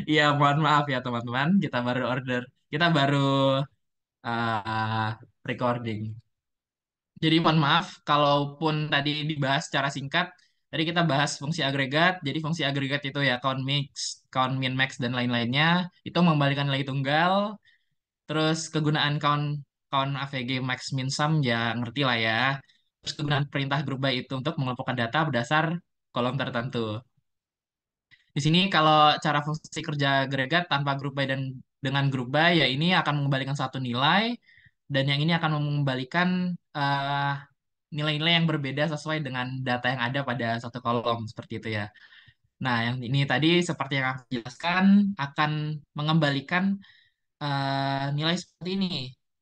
Iya, mohon maaf ya teman-teman, kita baru recording. Jadi mohon maaf, kalaupun tadi dibahas secara singkat, tadi kita bahas fungsi agregat. Jadi fungsi agregat itu ya count mix, count min max dan lain-lainnya itu mengembalikan nilai tunggal. Terus kegunaan count count AVG max min sum ya ngerti lah ya. Terus kegunaan perintah group by itu untuk mengelompokkan data berdasar kolom tertentu. Di sini kalau cara fungsi kerja agregat tanpa group by dan dengan group by ya ini akan mengembalikan satu nilai dan yang ini akan mengembalikan eh, nilai-nilai yang berbeda sesuai dengan data yang ada pada satu kolom seperti itu ya. Nah, yang ini tadi seperti yang aku jelaskan akan mengembalikan nilai seperti ini.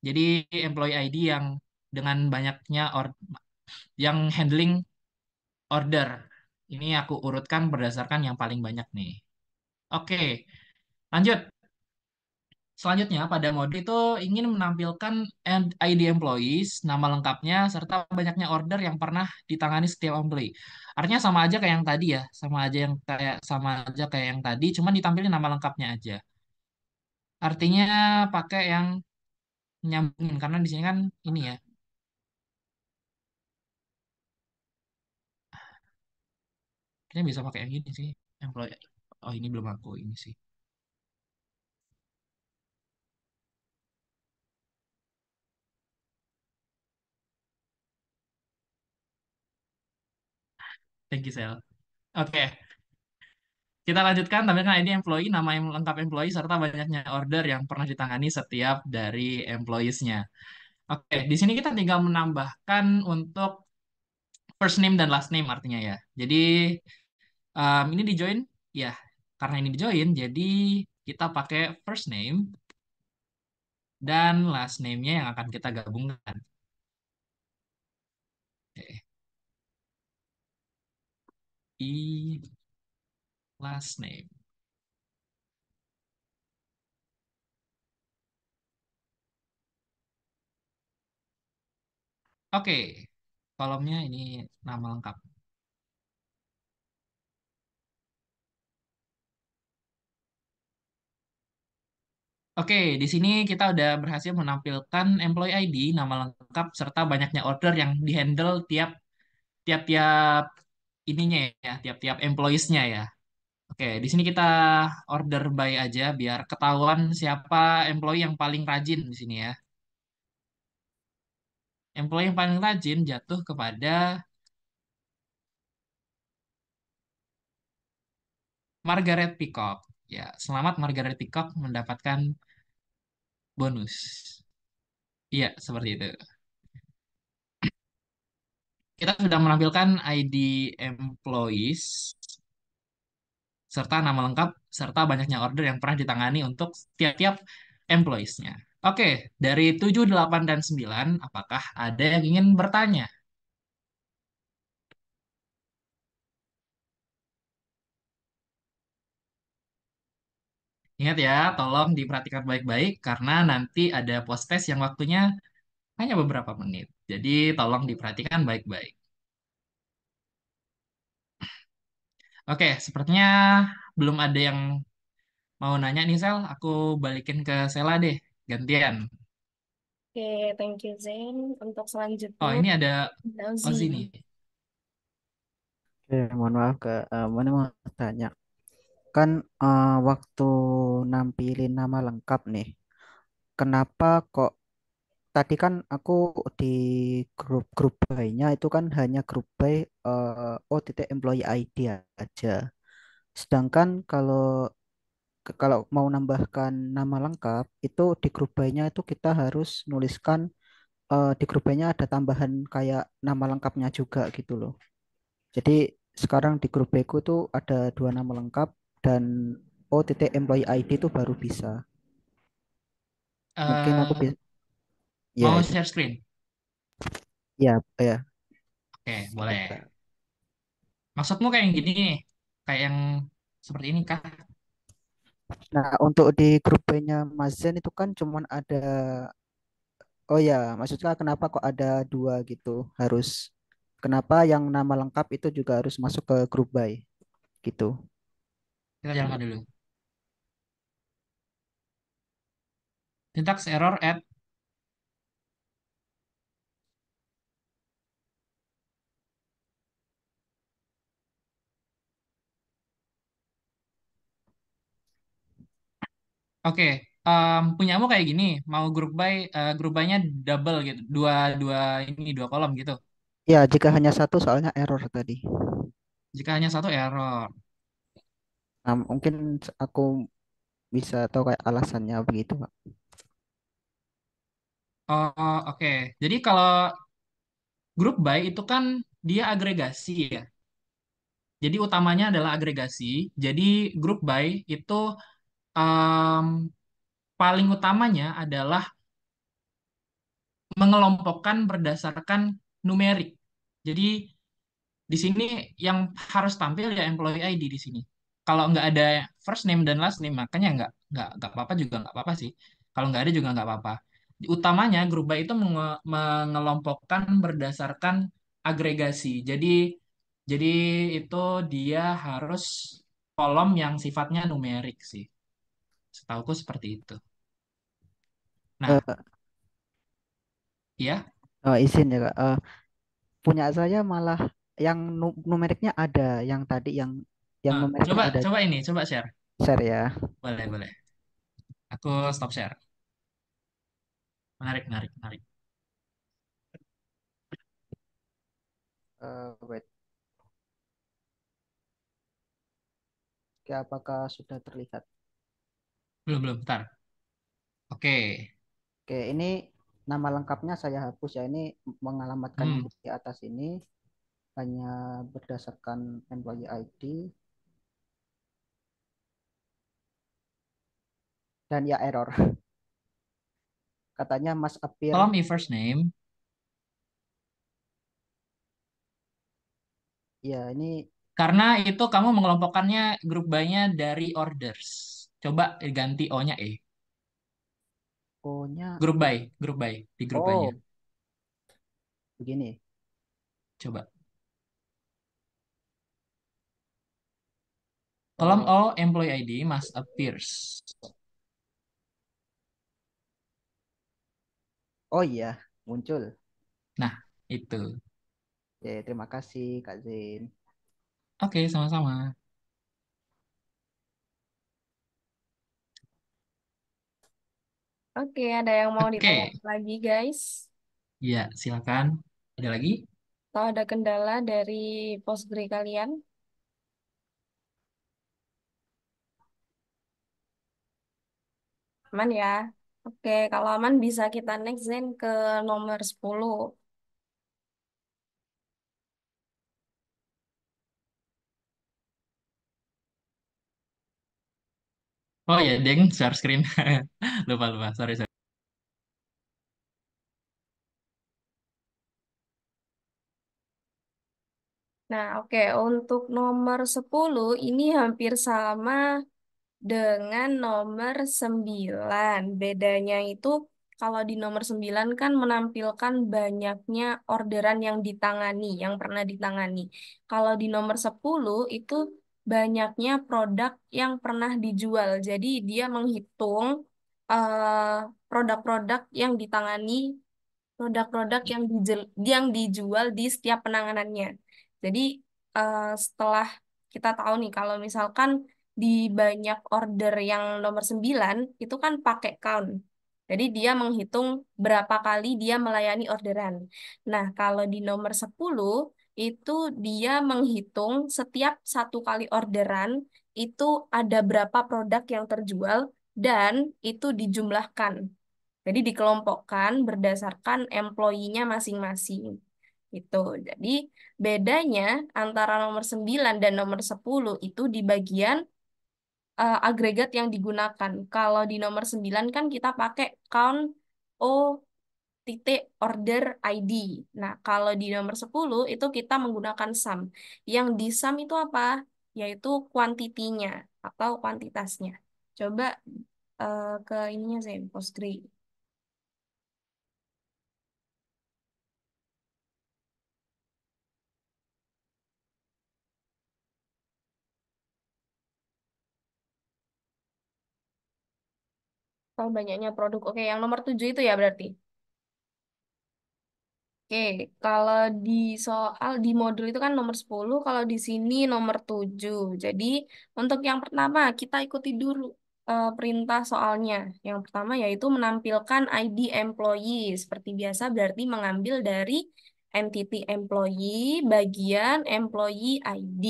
Jadi employee ID yang dengan banyaknya yang handling order. Ini aku urutkan berdasarkan yang paling banyak nih. Oke, lanjut. Selanjutnya, pada mode itu ingin menampilkan ID employees, nama lengkapnya, serta banyaknya order yang pernah ditangani setiap employee. Artinya sama aja kayak yang tadi ya, sama aja kayak yang tadi, cuman ditampilin nama lengkapnya aja. Artinya pakai yang nyambungin karena di sini kan ini ya, kayaknya bisa pakai yang gini sih, employee. Oh ini belum aku ini sih. Thank you, Sel. Oke, kita lanjutkan tampilkan ID employee, nama yang lengkap employee, serta banyaknya order yang pernah ditangani setiap dari employees-nya. Oke, di sini kita tinggal menambahkan untuk first name dan last name artinya ya. Jadi ini di join, ya karena ini di join, jadi kita pakai first name dan last name-nya yang akan kita gabungkan. Oke, I last name. Oke, kolomnya ini nama lengkap. Oke, di sini kita udah berhasil menampilkan employee ID, nama lengkap, serta banyaknya order yang dihandle tiap-tiap ininya ya, tiap-tiap employees-nya ya. Oke, di sini kita order by aja biar ketahuan siapa employee yang paling rajin di sini ya. Employee yang paling rajin jatuh kepada Margaret Peacock. Ya, selamat Margaret Peacock mendapatkan bonus. Iya, seperti itu. Kita sudah menampilkan ID employees serta nama lengkap serta banyaknya order yang pernah ditangani untuk tiap-tiap employees-nya. Oke, dari 7, 8, dan 9, apakah ada yang ingin bertanya? Ingat ya, tolong diperhatikan baik-baik karena nanti ada post test yang waktunya hanya beberapa menit. Jadi tolong diperhatikan baik-baik. Oke, sepertinya belum ada yang mau nanya nih Sel. Aku balikin ke Sela deh, gantian. Oke, thank you Zain. Untuk Oh, selanjutnya, ini ada Nauzi. Ozzy nih. Mohon maaf Kak, mana mau tanya. Kan waktu nampilin nama lengkap nih, kenapa kok tadi kan aku di grup by-nya itu kan hanya grup by titik employee ID aja. Sedangkan kalau mau nambahkan nama lengkap itu di grup by-nya itu kita harus nuliskan di grup by-nya ada tambahan kayak nama lengkapnya juga gitu loh. Jadi sekarang di grup B ku tuh ada dua nama lengkap dan titik employee ID itu baru bisa. Mungkin aku Eh, bisa, ya mau itu. share screen? Ya, ya. Oke, boleh. Sebentar. Maksudmu kayak yang gini nih? Kayak yang seperti ini kah? Nah, untuk di grup B-nya Mas Zen itu kan cuman ada, oh ya, maksudnya kenapa kok ada dua gitu? Kenapa yang nama lengkap itu juga harus masuk ke grup by gitu? Kita jalankan dulu. Syntax error at. Oke, punyamu kayak gini, mau group by-nya double gitu, dua dua ini dua kolom gitu. Ya, jika hanya satu soalnya error tadi. Jika hanya satu error. Nah, mungkin aku bisa tahu kayak alasannya begitu, Pak. Oh, oke. Jadi kalau group by itu kan dia agregasi ya. Jadi utamanya adalah agregasi. Jadi group by itu em, paling utamanya adalah mengelompokkan berdasarkan numerik. Jadi di sini yang harus tampil ya employee ID di sini. Kalau nggak ada first name dan last name, makanya nggak apa-apa juga nggak apa-apa sih. Kalau nggak ada juga nggak apa-apa. Utamanya grup by itu mengelompokkan berdasarkan agregasi. Jadi itu dia harus kolom yang sifatnya numerik sih. Setauku seperti itu. Nah, Eh, ya, izin ya, Kak. Punya saya malah yang numeriknya ada, yang tadi yang numeriknya coba ada coba ini, coba share. share ya. Boleh, boleh. Aku stop share. Menarik, menarik, menarik. Wait, oke, apakah sudah terlihat? Belum, belum, bentar. Oke. Oke, ini nama lengkapnya saya hapus ya. Ini mengalamatkannya Hmm. di atas ini hanya berdasarkan employee ID dan ya error. Katanya must appear. Kolom e-first name, Ya, ini karena itu kamu mengelompokkannya grup by-nya dari orders. Coba ganti O-nya E. O-nya. Grup by, di grup by-nya. Oh, begini. Coba. Kolom Eh, O, employee ID must appears. oh iya, muncul. Nah, itu. Oke, terima kasih Kak Zain. Oke, sama-sama. Oke, ada yang mau ditanya Oke, lagi, guys? ya silakan. Ada lagi? Atau ada kendala dari Postgre kalian? Aman ya? Oke, kalau aman bisa kita next Zen ke nomor 10. Oh ya, deng, share screen. Lupa, lupa. Sorry, sorry. Nah, oke, untuk nomor 10 ini hampir sama dengan nomor 9. Bedanya itu kalau di nomor 9 kan menampilkan banyaknya orderan yang ditangani, yang pernah ditangani. Kalau di nomor 10 itu banyaknya produk yang pernah dijual. Jadi dia menghitung produk-produk yang ditangani, produk-produk yang dijual di setiap penanganannya. Jadi setelah kita tahu nih kalau misalkan di banyak order yang nomor 9 itu kan pakai count. Jadi dia menghitung berapa kali dia melayani orderan. Nah, kalau di nomor 10 itu dia menghitung setiap satu kali orderan itu ada berapa produk yang terjual dan itu dijumlahkan. Jadi dikelompokkan berdasarkan employee-nya masing-masing. Gitu. Jadi bedanya antara nomor 9 dan nomor 10 itu di bagian agregat yang digunakan. Kalau di nomor 9 kan kita pakai count O titik order ID. Nah, kalau di nomor 10 itu kita menggunakan sum. Yang di sum itu apa? Yaitu kuantitinya atau kuantitasnya. Coba ke ininya saya, Postgre. Kalau banyaknya produk. Oke, yang nomor 7 itu ya berarti. Oke, kalau di soal di modul itu kan nomor 10, kalau di sini nomor 7. Jadi, untuk yang pertama kita ikuti dulu perintah soalnya. Yang pertama yaitu menampilkan ID employee. Seperti biasa berarti mengambil dari entity employee, bagian employee ID.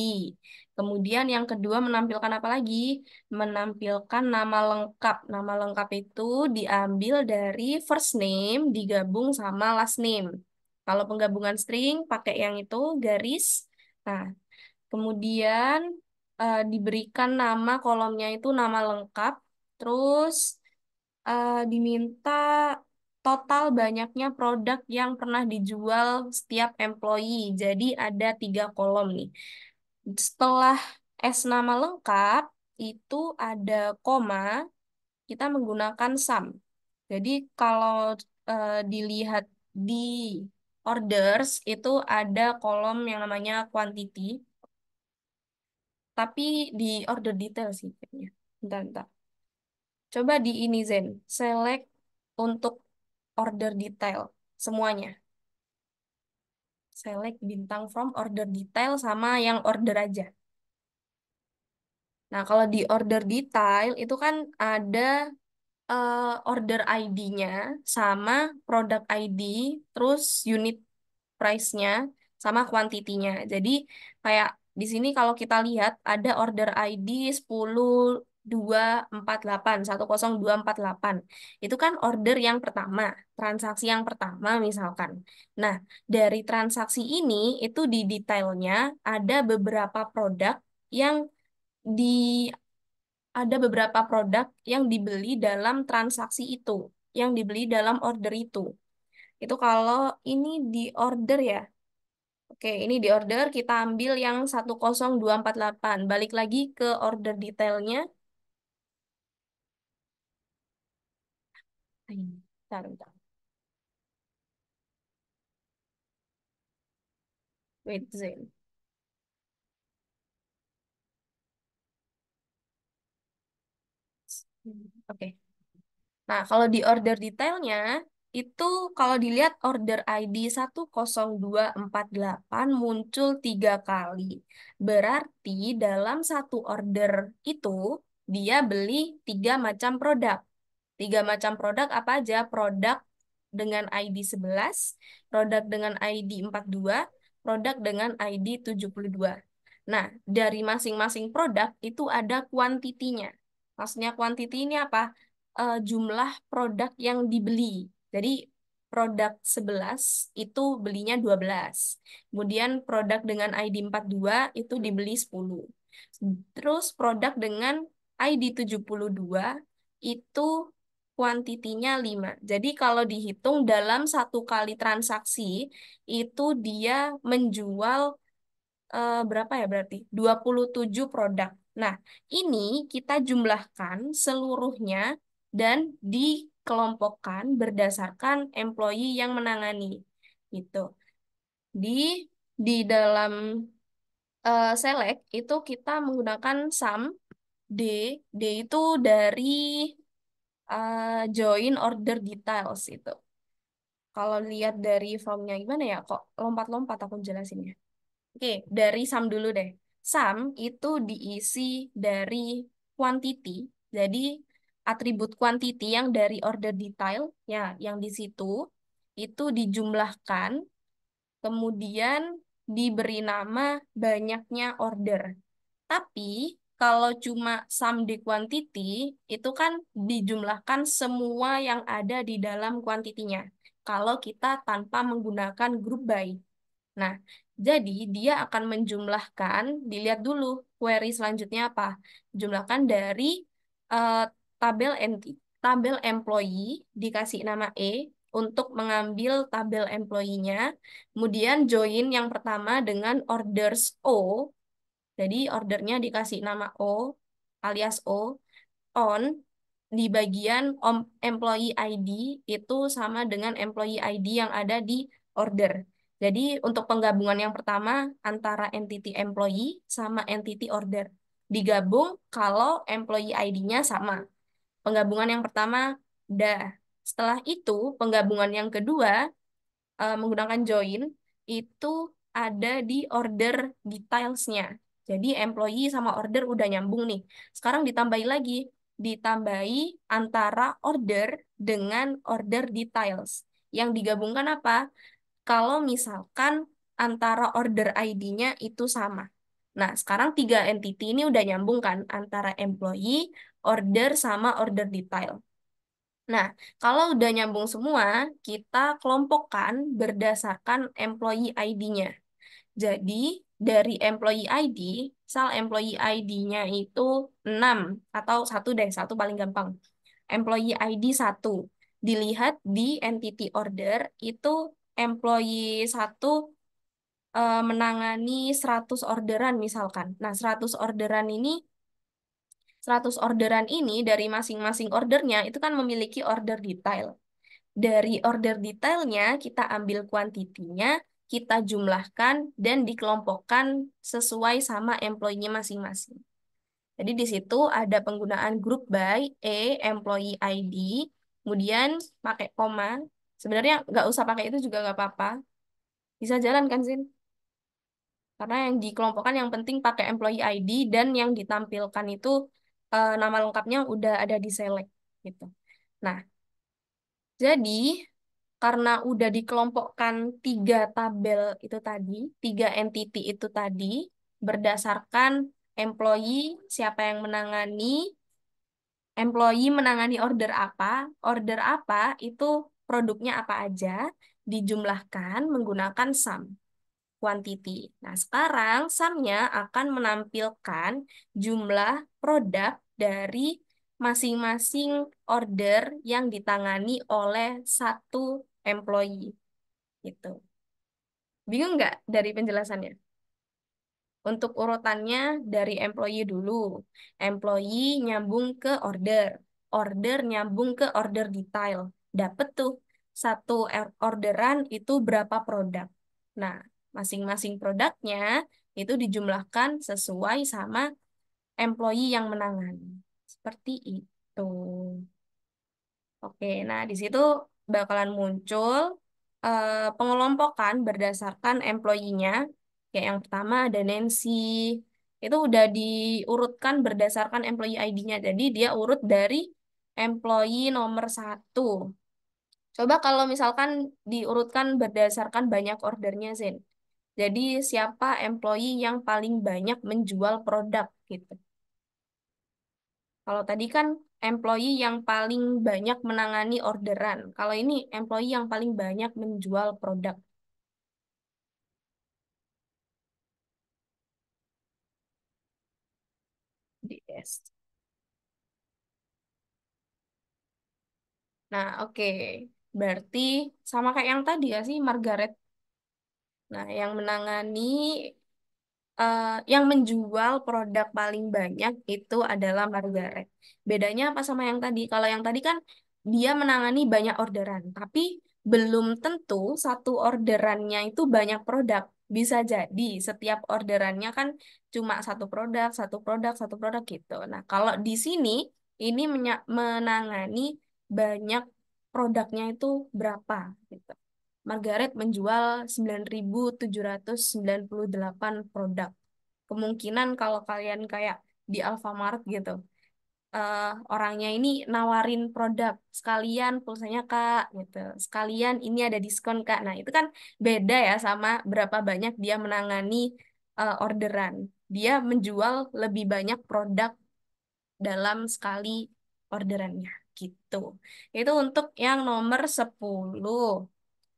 Kemudian yang kedua menampilkan apa lagi? Menampilkan nama lengkap. Nama lengkap itu diambil dari first name digabung sama last name. Kalau penggabungan string pakai yang itu garis. Nah, kemudian diberikan nama kolomnya itu nama lengkap. Terus diminta total banyaknya produk yang pernah dijual setiap employee. Jadi ada 3 kolom nih. Setelah S nama lengkap itu ada koma, kita menggunakan sum. Jadi kalau dilihat di orders itu ada kolom yang namanya quantity, tapi di order detail sih kayaknya. Bentar, bentar. Coba di ini Zen, select untuk order detail semuanya. Select bintang from order detail sama yang order aja. Nah, kalau di order detail itu kan ada order ID-nya sama product ID, terus unit price-nya sama kuantitinya. Jadi kayak di sini kalau kita lihat ada order ID 10.248, 10248. Itu kan order yang pertama, transaksi yang pertama misalkan. Nah, dari transaksi ini itu di detailnya ada beberapa produk yang di ada beberapa produk yang dibeli dalam transaksi itu, yang dibeli dalam order itu. Itu kalau ini di order ya. Oke, ini di order kita ambil yang 10248. Balik lagi ke order detailnya. Bentar, bentar. Wait, Zen. Oke. Nah, kalau di order detailnya, itu kalau dilihat order ID 10248 muncul 3 kali. Berarti dalam satu order itu, dia beli 3 macam produk. 3 macam produk apa aja? Produk dengan ID 11, produk dengan ID 42, produk dengan ID 72. Nah, dari masing-masing produk itu ada kuantitinya. Maksudnya kuantiti ini apa? Jumlah produk yang dibeli. Jadi produk 11 itu belinya 12. Kemudian produk dengan ID 42 itu dibeli 10. Terus produk dengan ID 72 itu kuantitinya 5. Jadi kalau dihitung dalam 1 kali transaksi itu dia menjual berapa ya berarti? 27 produk. Nah, ini kita jumlahkan seluruhnya dan dikelompokkan berdasarkan employee yang menangani. Gitu. Di di dalam select itu kita menggunakan sum D. D itu dari join order details itu. Kalau lihat dari formnya gimana ya? Kok lompat-lompat aku jelasinnya. Oke, dari sum dulu deh. Sum itu diisi dari quantity. Jadi atribut quantity yang dari order detail ya, yang di situ itu dijumlahkan, kemudian diberi nama banyaknya order. Tapi kalau cuma sum di quantity itu kan dijumlahkan semua yang ada di dalam kuantitinya. Kalau kita tanpa menggunakan group by. Nah, jadi dia akan menjumlahkan, dilihat dulu query selanjutnya apa. Jumlahkan dari eh, tabel tabel employee dikasih nama E untuk mengambil tabel employee-nya. Kemudian join yang pertama dengan orders O. Jadi ordernya dikasih nama O alias O on di bagian employee ID itu sama dengan employee ID yang ada di order. Jadi untuk penggabungan yang pertama antara entity employee sama entity order. Digabung kalau employee ID-nya sama. Penggabungan yang pertama udah. Setelah itu, penggabungan yang kedua menggunakan join itu ada di order detailsnya. Jadi employee sama order udah nyambung nih. Sekarang ditambahi lagi, ditambahi antara order dengan order details. Yang digabungkan apa? Kalau misalkan antara order ID-nya itu sama. Nah, sekarang tiga entity ini udah nyambung kan antara employee, order, sama order detail. Nah, kalau udah nyambung semua, kita kelompokkan berdasarkan employee ID-nya. Jadi, dari employee ID, misal employee ID-nya itu 6 atau satu deh, satu paling gampang. Employee ID 1. Dilihat di entity order, itu employee 1 menangani 100 orderan misalkan. Nah, 100 orderan ini dari masing-masing ordernya itu kan memiliki order detail. Dari order detailnya kita ambil kuantitinya, kita jumlahkan dan dikelompokkan sesuai sama employee-nya masing-masing. Jadi di situ ada penggunaan group by employee ID, kemudian pakai koma. Sebenarnya nggak usah pakai itu juga nggak apa-apa. Bisa jalan kan, Zin? Karena yang dikelompokkan yang penting pakai employee ID dan yang ditampilkan itu nama lengkapnya udah ada di select gitu. Nah, jadi karena udah dikelompokkan tiga tabel itu tadi, tiga entity itu tadi, berdasarkan employee, siapa yang menangani, employee menangani order apa, itu produknya apa aja, dijumlahkan menggunakan sum, quantity. Nah, sekarang sumnya akan menampilkan jumlah produk dari masing-masing order yang ditangani oleh satu employee. Gitu. Bingung nggak dari penjelasannya? Untuk urutannya dari employee dulu. Employee nyambung ke order. Order nyambung ke order detail. Dapet tuh satu orderan itu berapa produk. Nah, masing-masing produknya itu dijumlahkan sesuai sama employee yang menangani. Seperti itu. Oke, nah di situ bakalan muncul pengelompokan berdasarkan employee-nya. Kayak yang pertama ada Nancy, itu udah diurutkan berdasarkan employee ID-nya. Jadi dia urut dari employee nomor 1. Coba kalau misalkan diurutkan berdasarkan banyak ordernya, Zen. Jadi siapa employee yang paling banyak menjual produk gitu. Kalau tadi kan employee yang paling banyak menangani orderan. Kalau ini employee yang paling banyak menjual produk. DS. Nah, oke. Berarti sama kayak yang tadi ya sih, Margaret. Nah, yang menangani, yang menjual produk paling banyak itu adalah Margaret. Bedanya apa sama yang tadi? Kalau yang tadi kan dia menangani banyak orderan, tapi belum tentu satu orderannya itu banyak produk. Bisa jadi setiap orderannya kan cuma satu produk, satu produk gitu. Nah, kalau di sini ini menangani banyak produknya itu berapa gitu. Margaret menjual 9.798 produk. Kemungkinan kalau kalian kayak di Alfamart gitu, orangnya ini nawarin produk sekalian pulsanya Kak gitu. Sekalian ini ada diskon Kak. Nah, itu kan beda ya sama berapa banyak dia menangani orderan. Dia menjual lebih banyak produk dalam sekali orderannya gitu. Itu untuk yang nomor 10.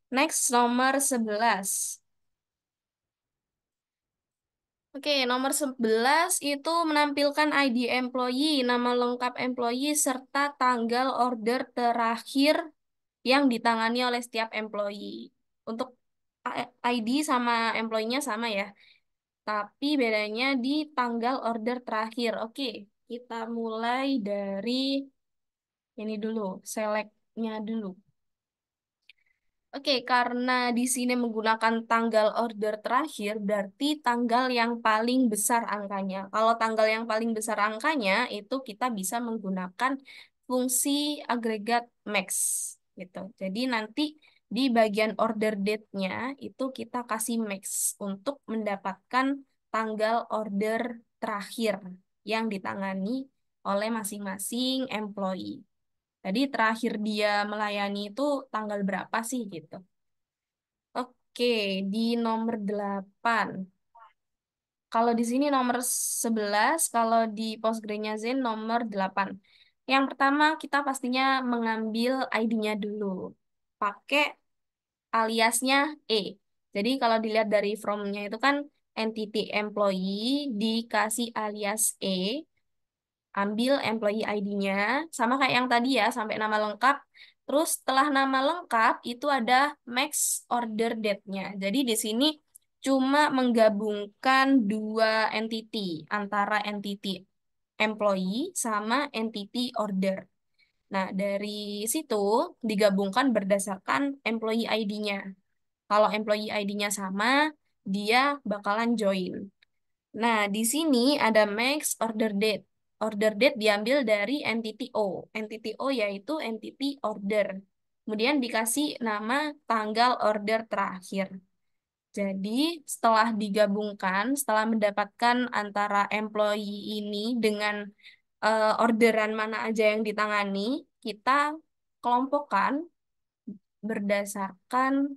Next, nomor 11. Oke, nomor 11 itu menampilkan ID employee, nama lengkap employee, serta tanggal order terakhir yang ditangani oleh setiap employee. Untuk ID sama employee-nya sama ya, tapi bedanya di tanggal order terakhir. Oke, kita mulai dari ini dulu, select-nya dulu. Oke, karena di sini menggunakan tanggal order terakhir, berarti tanggal yang paling besar angkanya. Kalau tanggal yang paling besar angkanya, itu kita bisa menggunakan fungsi agregat max gitu. Jadi nanti di bagian order date-nya itu kita kasih max untuk mendapatkan tanggal order terakhir yang ditangani oleh masing-masing employee. Jadi terakhir dia melayani itu tanggal berapa sih gitu. Oke, di nomor 8. Kalau di sini nomor 11, kalau di Postgre-nya Zen nomor 8. Yang pertama kita pastinya mengambil ID-nya dulu. Pakai aliasnya E. Jadi kalau dilihat dari from-nya itu kan entity employee dikasih alias E, ambil employee ID-nya, sama kayak yang tadi ya, sampai nama lengkap. Terus setelah nama lengkap itu ada max order date-nya. Jadi di sini cuma menggabungkan dua entity, antara entity employee sama entity order. Nah, dari situ digabungkan berdasarkan employee ID-nya. Kalau employee ID-nya sama, dia bakalan join. Nah, di sini ada max order date. Order date diambil dari entity O. Entity O yaitu entity order. Kemudian dikasih nama tanggal order terakhir. Jadi, setelah digabungkan, setelah mendapatkan antara employee ini dengan orderan mana aja yang ditangani, kita kelompokkan berdasarkan,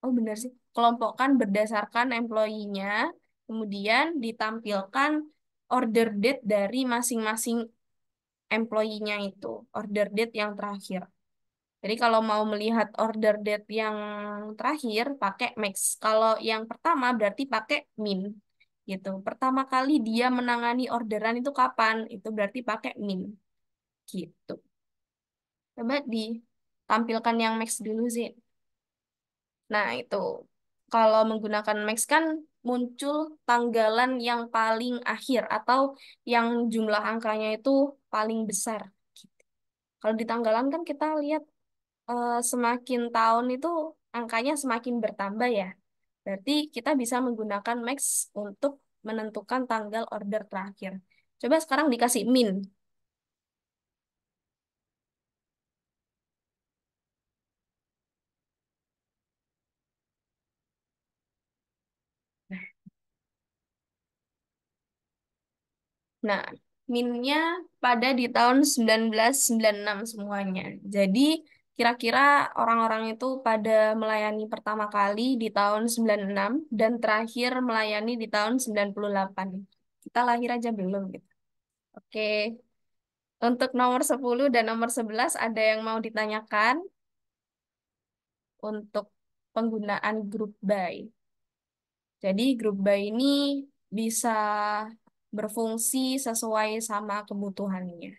oh benar sih, kelompokkan berdasarkan employee-nya, kemudian ditampilkan order date dari masing-masing employee-nya itu, order date yang terakhir. Jadi kalau mau melihat order date yang terakhir pakai max. Kalau yang pertama berarti pakai min gitu. Pertama kali dia menangani orderan itu kapan? Itu berarti pakai min gitu. Coba ditampilkan yang max dulu sih. Nah, itu. Kalau menggunakan max kan muncul tanggalan yang paling akhir atau yang jumlah angkanya itu paling besar. Kalau di tanggalan kan kita lihat semakin tahun itu angkanya semakin bertambah ya. Berarti kita bisa menggunakan max untuk menentukan tanggal order terakhir. Coba sekarang dikasih min. Nah, minnya pada di tahun 1996 semuanya. Jadi, kira-kira orang-orang itu pada melayani pertama kali di tahun 96 dan terakhir melayani di tahun 98. Kita lahir aja belum gitu. Oke, untuk nomor 10 dan nomor 11 ada yang mau ditanyakan untuk penggunaan group by. Jadi group by ini bisa berfungsi sesuai sama kebutuhannya.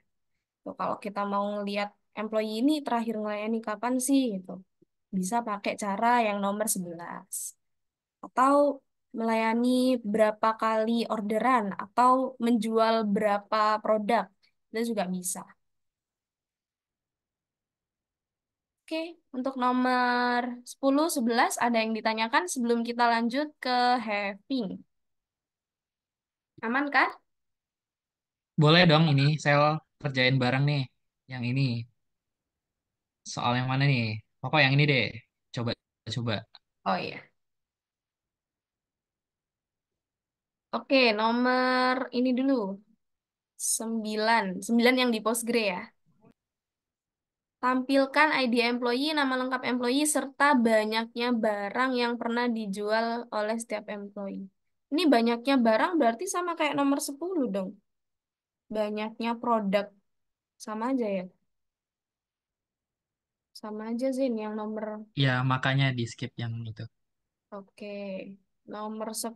Tuh, kalau kita mau ngelihat employee ini terakhir ngelayani kapan sih gitu. Bisa pakai cara yang nomor 11. Atau melayani berapa kali orderan atau menjual berapa produk. Itu juga bisa. Oke, untuk nomor 10, 11 ada yang ditanyakan sebelum kita lanjut ke having. Aman kah? Boleh dong ini, Sel kerjain bareng nih. Yang ini, soal yang mana nih? Pokok yang ini deh. Coba, coba. Oh iya. Oke, nomor ini dulu. 9. 9 yang di Postgre ya. Tampilkan ID employee, nama lengkap employee, serta banyaknya barang yang pernah dijual oleh setiap employee. Ini banyaknya barang berarti sama kayak nomor 10 dong. Banyaknya produk. Sama aja ya. Sama aja Zin yang nomor. Ya, makanya di skip yang itu. Oke. Nomor 10.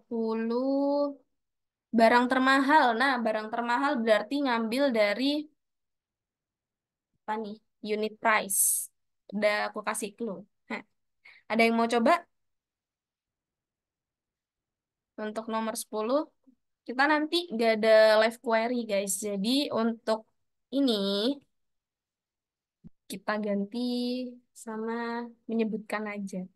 Barang termahal. Nah, barang termahal berarti ngambil dari apa nih? Unit price. Udah aku kasih clue. Hah. Ada yang mau coba? Untuk nomor 10 kita nanti gak ada live query, guys. Jadi untuk ini kita ganti sama menyebutkan aja.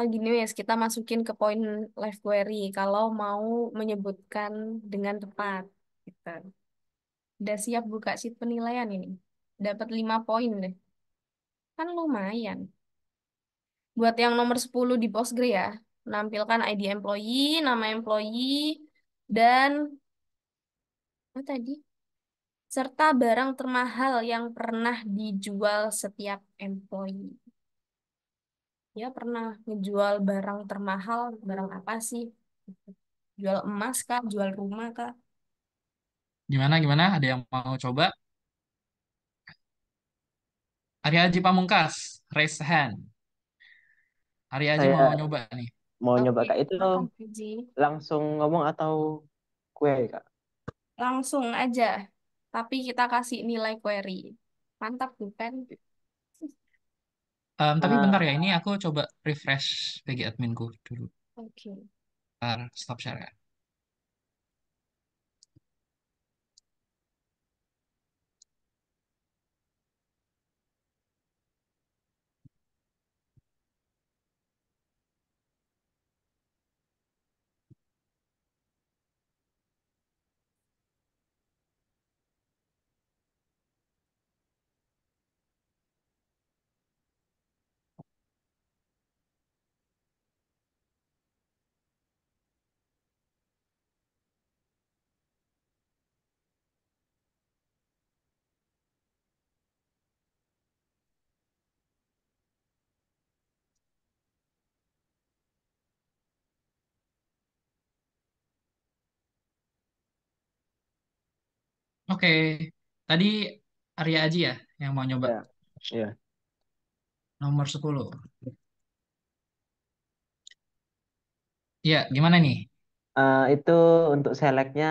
Gini wes, kita masukin ke poin live query kalau mau menyebutkan dengan tepat. Gitu. Udah siap buka sheet penilaian ini. Dapat 5 poin deh. Kan lumayan. Buat yang nomor 10 di Postgre ya, menampilkan ID employee, nama employee, dan apa tadi? Serta barang termahal yang pernah dijual setiap employee. Ya pernah ngejual barang termahal, barang apa sih? Jual emas kah? Jual rumah kah? Gimana gimana? Ada yang mau coba? Arya Haji Pamungkas, raise hand. Arya Haji mau Saya nyoba nih. mau nyoba Oke, Kak itu makan Ji. langsung ngomong atau kue Kak? Langsung aja. Tapi kita kasih nilai query. Mantap bukan? Tapi bentar ya, Eh, ini aku coba refresh PG adminku dulu. Oke. Bentar, stop share ya. Oke, tadi Arya Aji ya yang mau nyoba ya, ya. nomor 10. Iya, gimana nih? Itu untuk selectnya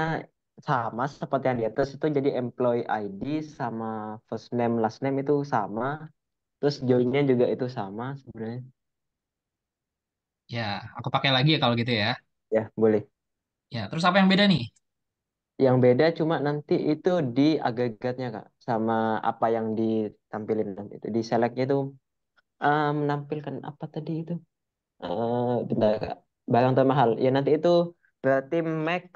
sama seperti yang di atas itu jadi employee ID sama first name last name itu sama. Terus joinnya juga itu sama sebenarnya. Ya, aku pakai lagi ya kalau gitu ya. Ya, boleh. Ya, terus apa yang beda nih? Yang beda cuma nanti itu di agregatnya Kak, sama apa yang ditampilin nanti itu. Di selectnya itu menampilkan apa tadi itu? Bentar Kak. Barang termahal. Ya nanti itu berarti max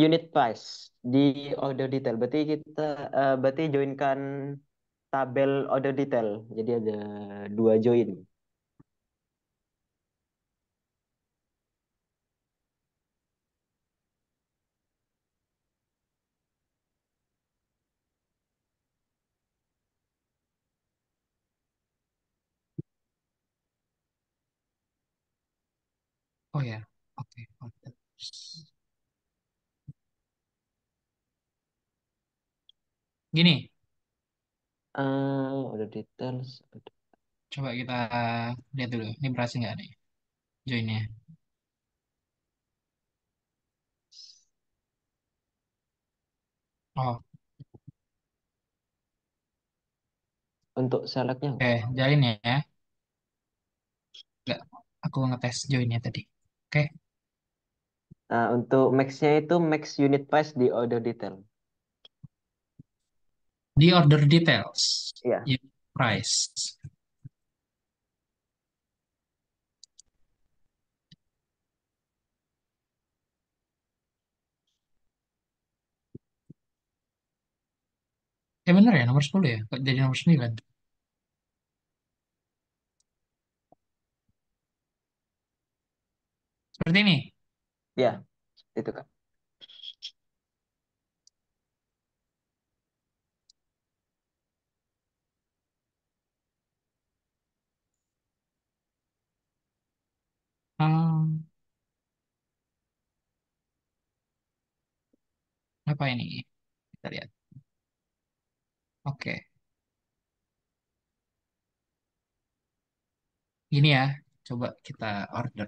unit price di order detail. Berarti joinkan tabel order detail. Jadi ada dua join. Oh ya, oke. Oke. Gini, Order details. coba kita lihat dulu. Ini berhasil nggak nih joinnya? Oh, Untuk selectnya. oke, jalin ya. Nggak, aku ngetes joinnya tadi. Oke, Nah, untuk max-nya itu max unit price di order detail. di order details, Iya. unit price. Bener ya, nomor 10 ya? Kok jadi nomor 9? Seperti ini. Iya, itu Kak. Hmm, apa ini? Kita lihat. Oke, gini ya. Coba kita order.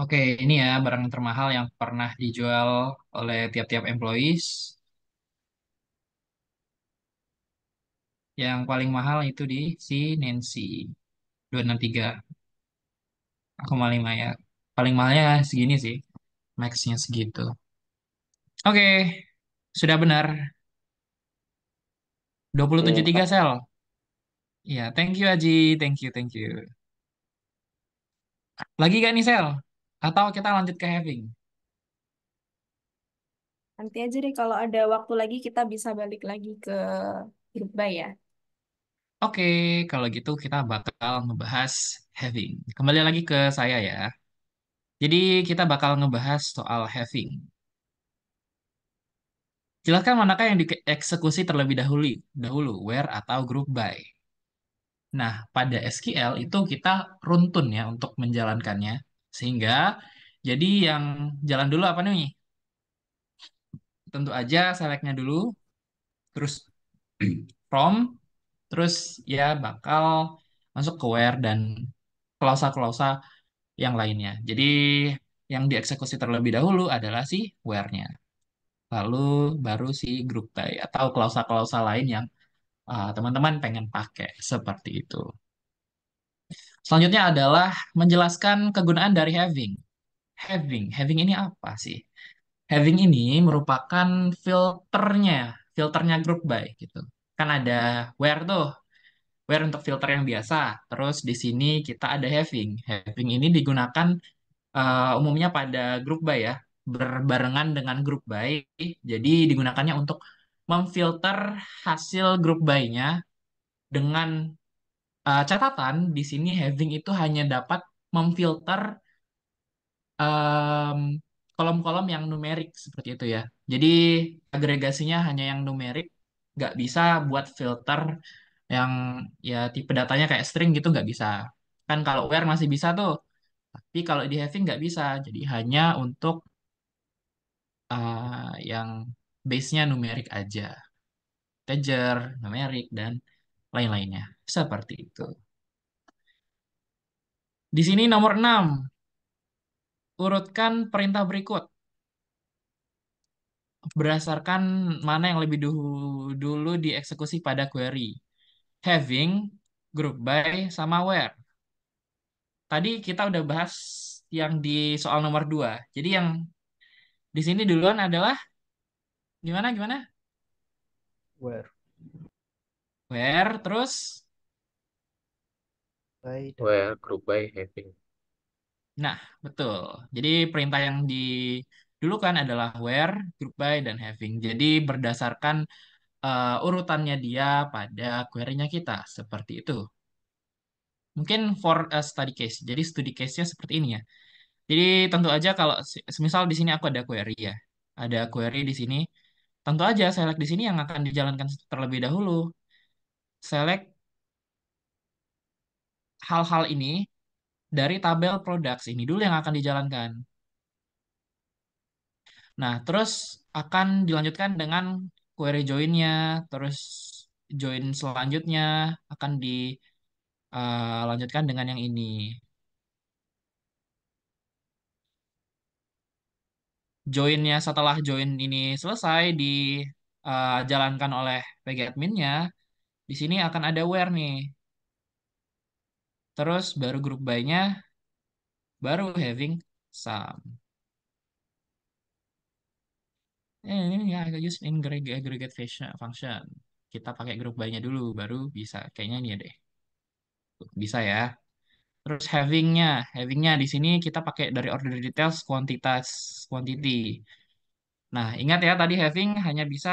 Oke, ini ya barang termahal yang pernah dijual oleh tiap-tiap employees. Yang paling mahal itu di si Nancy 263,5 ya. Paling mahalnya segini sih, max-nya segitu. Oke, sudah benar. 27,3 Pak. sel. Ya, thank you Aji, thank you, thank you. Lagi gak nih sel? Atau kita lanjut ke having? Nanti aja deh kalau ada waktu lagi kita bisa balik lagi ke grup buy ya. Oke, kalau gitu kita bakal ngebahas having. Kembali lagi ke saya ya. Jadi kita bakal ngebahas soal having. Jelaskan manakah yang dieksekusi terlebih dahulu, where atau group by. Nah, pada SQL itu kita runtun ya untuk menjalankannya. Sehingga jadi yang jalan dulu apa nih? Tentu aja selectnya dulu, terus from, terus ya bakal masuk ke where dan klausa-klausa yang lainnya. Jadi yang dieksekusi terlebih dahulu adalah si where-nya. Lalu baru si group by atau klausa-klausa lain yang teman-teman pengen pakai seperti itu. Selanjutnya adalah menjelaskan kegunaan dari having. Having ini apa sih? Having ini merupakan filternya group by gitu. Kan ada where tuh, where untuk filter yang biasa. Terus di sini kita ada having. Having ini digunakan umumnya pada group by ya, berbarengan dengan group by. Jadi digunakannya untuk memfilter hasil group by-nya dengan catatan di sini having itu hanya dapat memfilter em, kolom-kolom yang numerik seperti itu ya. Jadi agregasinya hanya yang numerik, nggak bisa buat filter yang ya tipe datanya kayak string gitu nggak bisa. Kan kalau where masih bisa tuh, tapi kalau di having nggak bisa. Jadi hanya untuk yang base-nya numerik aja, integer, numerik dan lain-lainnya. Seperti itu. Di sini nomor 6 urutkan perintah berikut berdasarkan mana yang lebih dulu dieksekusi pada query. Having, group by, sama where. Tadi kita udah bahas yang di soal nomor 2. Jadi yang di sini duluan adalah gimana gimana? Where, Where, terus by, dan Where having. group by having. nah, betul. Jadi perintah yang dulu kan adalah where, group by, dan having. Jadi berdasarkan urutannya dia pada query-nya kita. Seperti itu. Mungkin for a study case. Jadi studi case-nya seperti ini ya. Jadi tentu aja kalau semisal di sini aku ada query ya. Ada query di sini. Tentu aja select di sini yang akan dijalankan terlebih dahulu. Select hal-hal ini dari tabel products ini dulu yang akan dijalankan. Nah, terus akan dilanjutkan dengan query join-nya, terus join selanjutnya akan dilanjutkan dengan yang ini. Join-nya setelah join ini selesai dijalankan oleh PG admin-nya, di sini akan ada where nih. Terus baru group by-nya, baru having some. Ini ya use in aggregate function. Kita pakai group by-nya dulu, baru bisa. Kayaknya ini ya deh. Bisa ya. Terus havingnya di sini kita pakai dari order details kuantitas quantity. Nah, ingat ya tadi having hanya bisa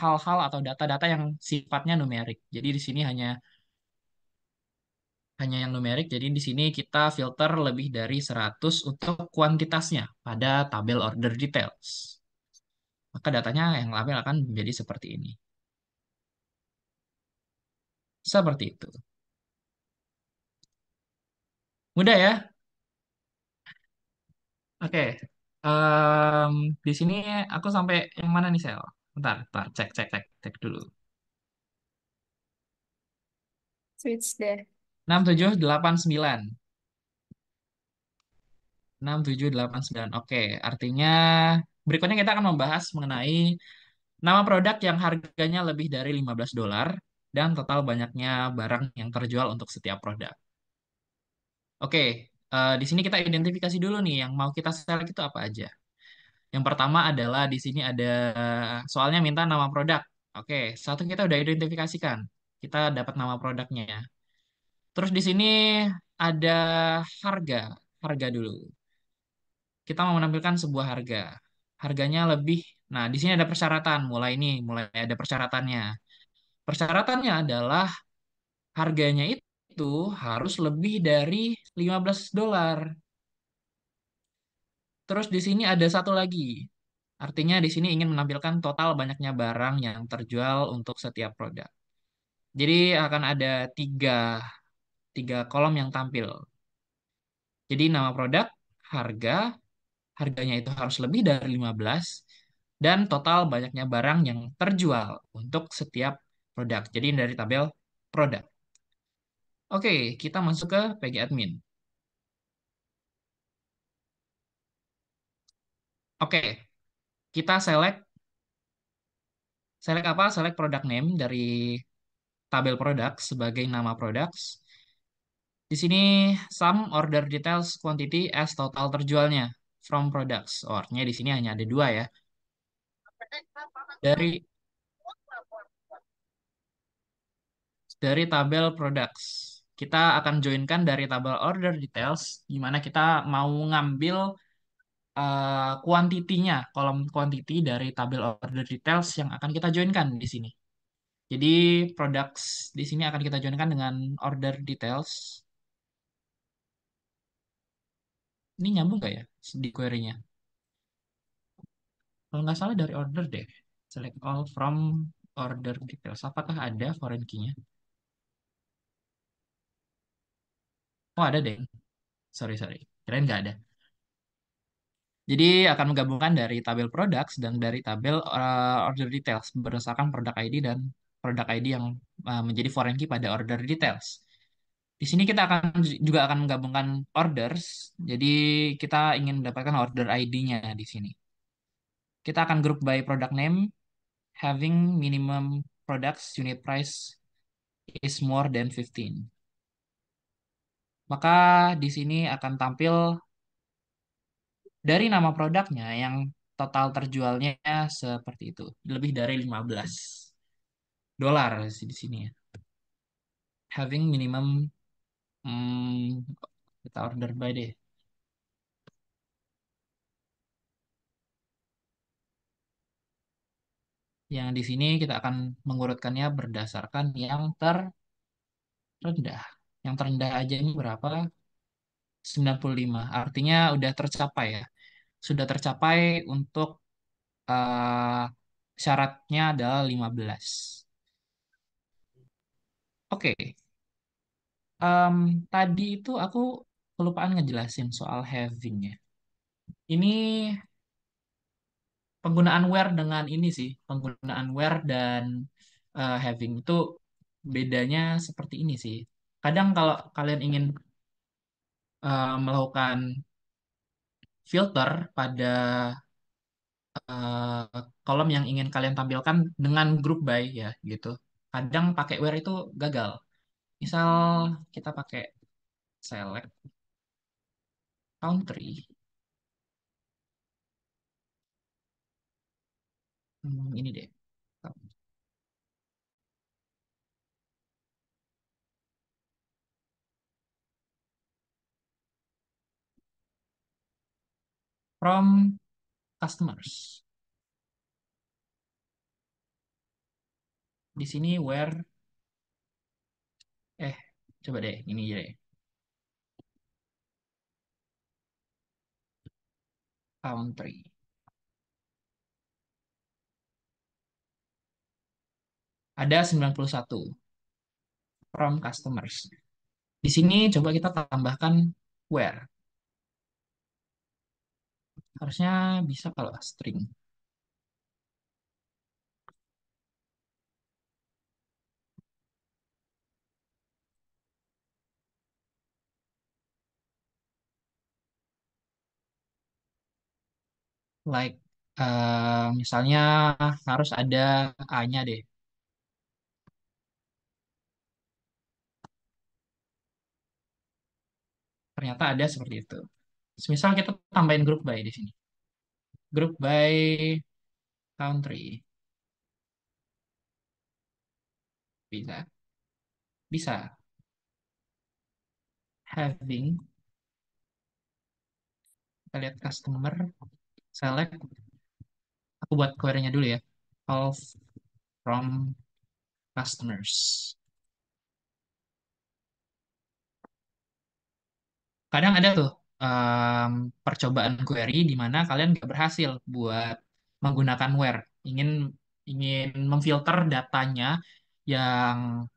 hal-hal atau data-data yang sifatnya numerik. Jadi di sini hanya yang numerik. Jadi di sini kita filter lebih dari 100 untuk kuantitasnya pada tabel order details. Maka datanya yang label akan menjadi seperti ini. Seperti itu. Mudah ya? Oke. Em, di sini aku sampai yang mana nih, Sel? Bentar, cek dulu. Switch deh. 6789. 6789. Oke, artinya berikutnya kita akan membahas mengenai nama produk yang harganya lebih dari $15 dan total banyaknya barang yang terjual untuk setiap produk. Oke, Di sini kita identifikasi dulu nih yang mau kita select itu apa aja. Yang pertama adalah di sini ada soalnya minta nama produk. Oke, satu kita udah identifikasikan. Kita dapat nama produknya. Terus di sini ada harga. Harga dulu. Kita mau menampilkan sebuah harga. Harganya lebih. Nah, di sini ada persyaratan. Mulai ada persyaratannya. Persyaratannya adalah harganya itu harus lebih dari 15 dolar. Terus di sini ada satu lagi. Artinya di sini ingin menampilkan total banyaknya barang yang terjual untuk setiap produk. Jadi akan ada tiga kolom yang tampil. Jadi nama produk, harga, harganya itu harus lebih dari 15, dan total banyaknya barang yang terjual untuk setiap produk. Jadi dari tabel produk. Oke, kita masuk ke PG Admin. Oke, kita select apa? Select product name dari tabel produk sebagai nama produk. Di sini sum order details quantity as total terjualnya from products. Oh, artinya di sini hanya ada dua ya. Dari dari tabel products. Kita akan joinkan dari tabel order details, di mana kita mau ngambil kuantitinya, kolom quantity dari tabel order details yang akan kita joinkan di sini. Jadi products di sini akan kita joinkan dengan order details. Ini nyambung nggak ya di query-nya? Kalau nggak salah dari order deh. Select all from order details. Apakah ada foreign key-nya? Oh, ada deh. Sorry, sorry. Kirain nggak ada. Jadi akan menggabungkan dari tabel products dan dari tabel order details berdasarkan product ID dan product ID yang menjadi foreign key pada order details. Di sini kita akan juga akan menggabungkan orders. Jadi kita ingin mendapatkan order ID-nya di sini. Kita akan group by product name having minimum products unit price is more than 15. Maka di sini akan tampil dari nama produknya yang total terjualnya seperti itu, lebih dari 15 dolar di sini ya. Having minimum kita order by deh. Yang di sini kita akan mengurutkannya berdasarkan yang terendah. Yang terendah aja ini berapa? 95. Artinya udah tercapai ya. Sudah tercapai untuk eh, syaratnya adalah 15. Oke, tadi itu aku kelupaan ngejelasin soal having ya. Ini penggunaan where dengan ini sih, penggunaan where dan having itu bedanya seperti ini sih. Kadang kalau kalian ingin melakukan filter pada kolom yang ingin kalian tampilkan dengan group by ya gitu. Kadang pakai where itu gagal. Misal kita pakai select country. Ini deh. From customers. Di sini where eh coba deh ini deh. Country. Ada 91 from customers. Di sini coba kita tambahkan where. Harusnya bisa kalau string. Like misalnya harus ada A-nya deh. Ternyata ada seperti itu. Misal kita tambahin group by di sini. Group by country. Bisa. Bisa. Having. Kita lihat customer. Select. Aku buat query-nya dulu ya. All from customers. Kadang ada tuh percobaan query di mana kalian nggak berhasil buat menggunakan where. Ingin ingin memfilter datanya yang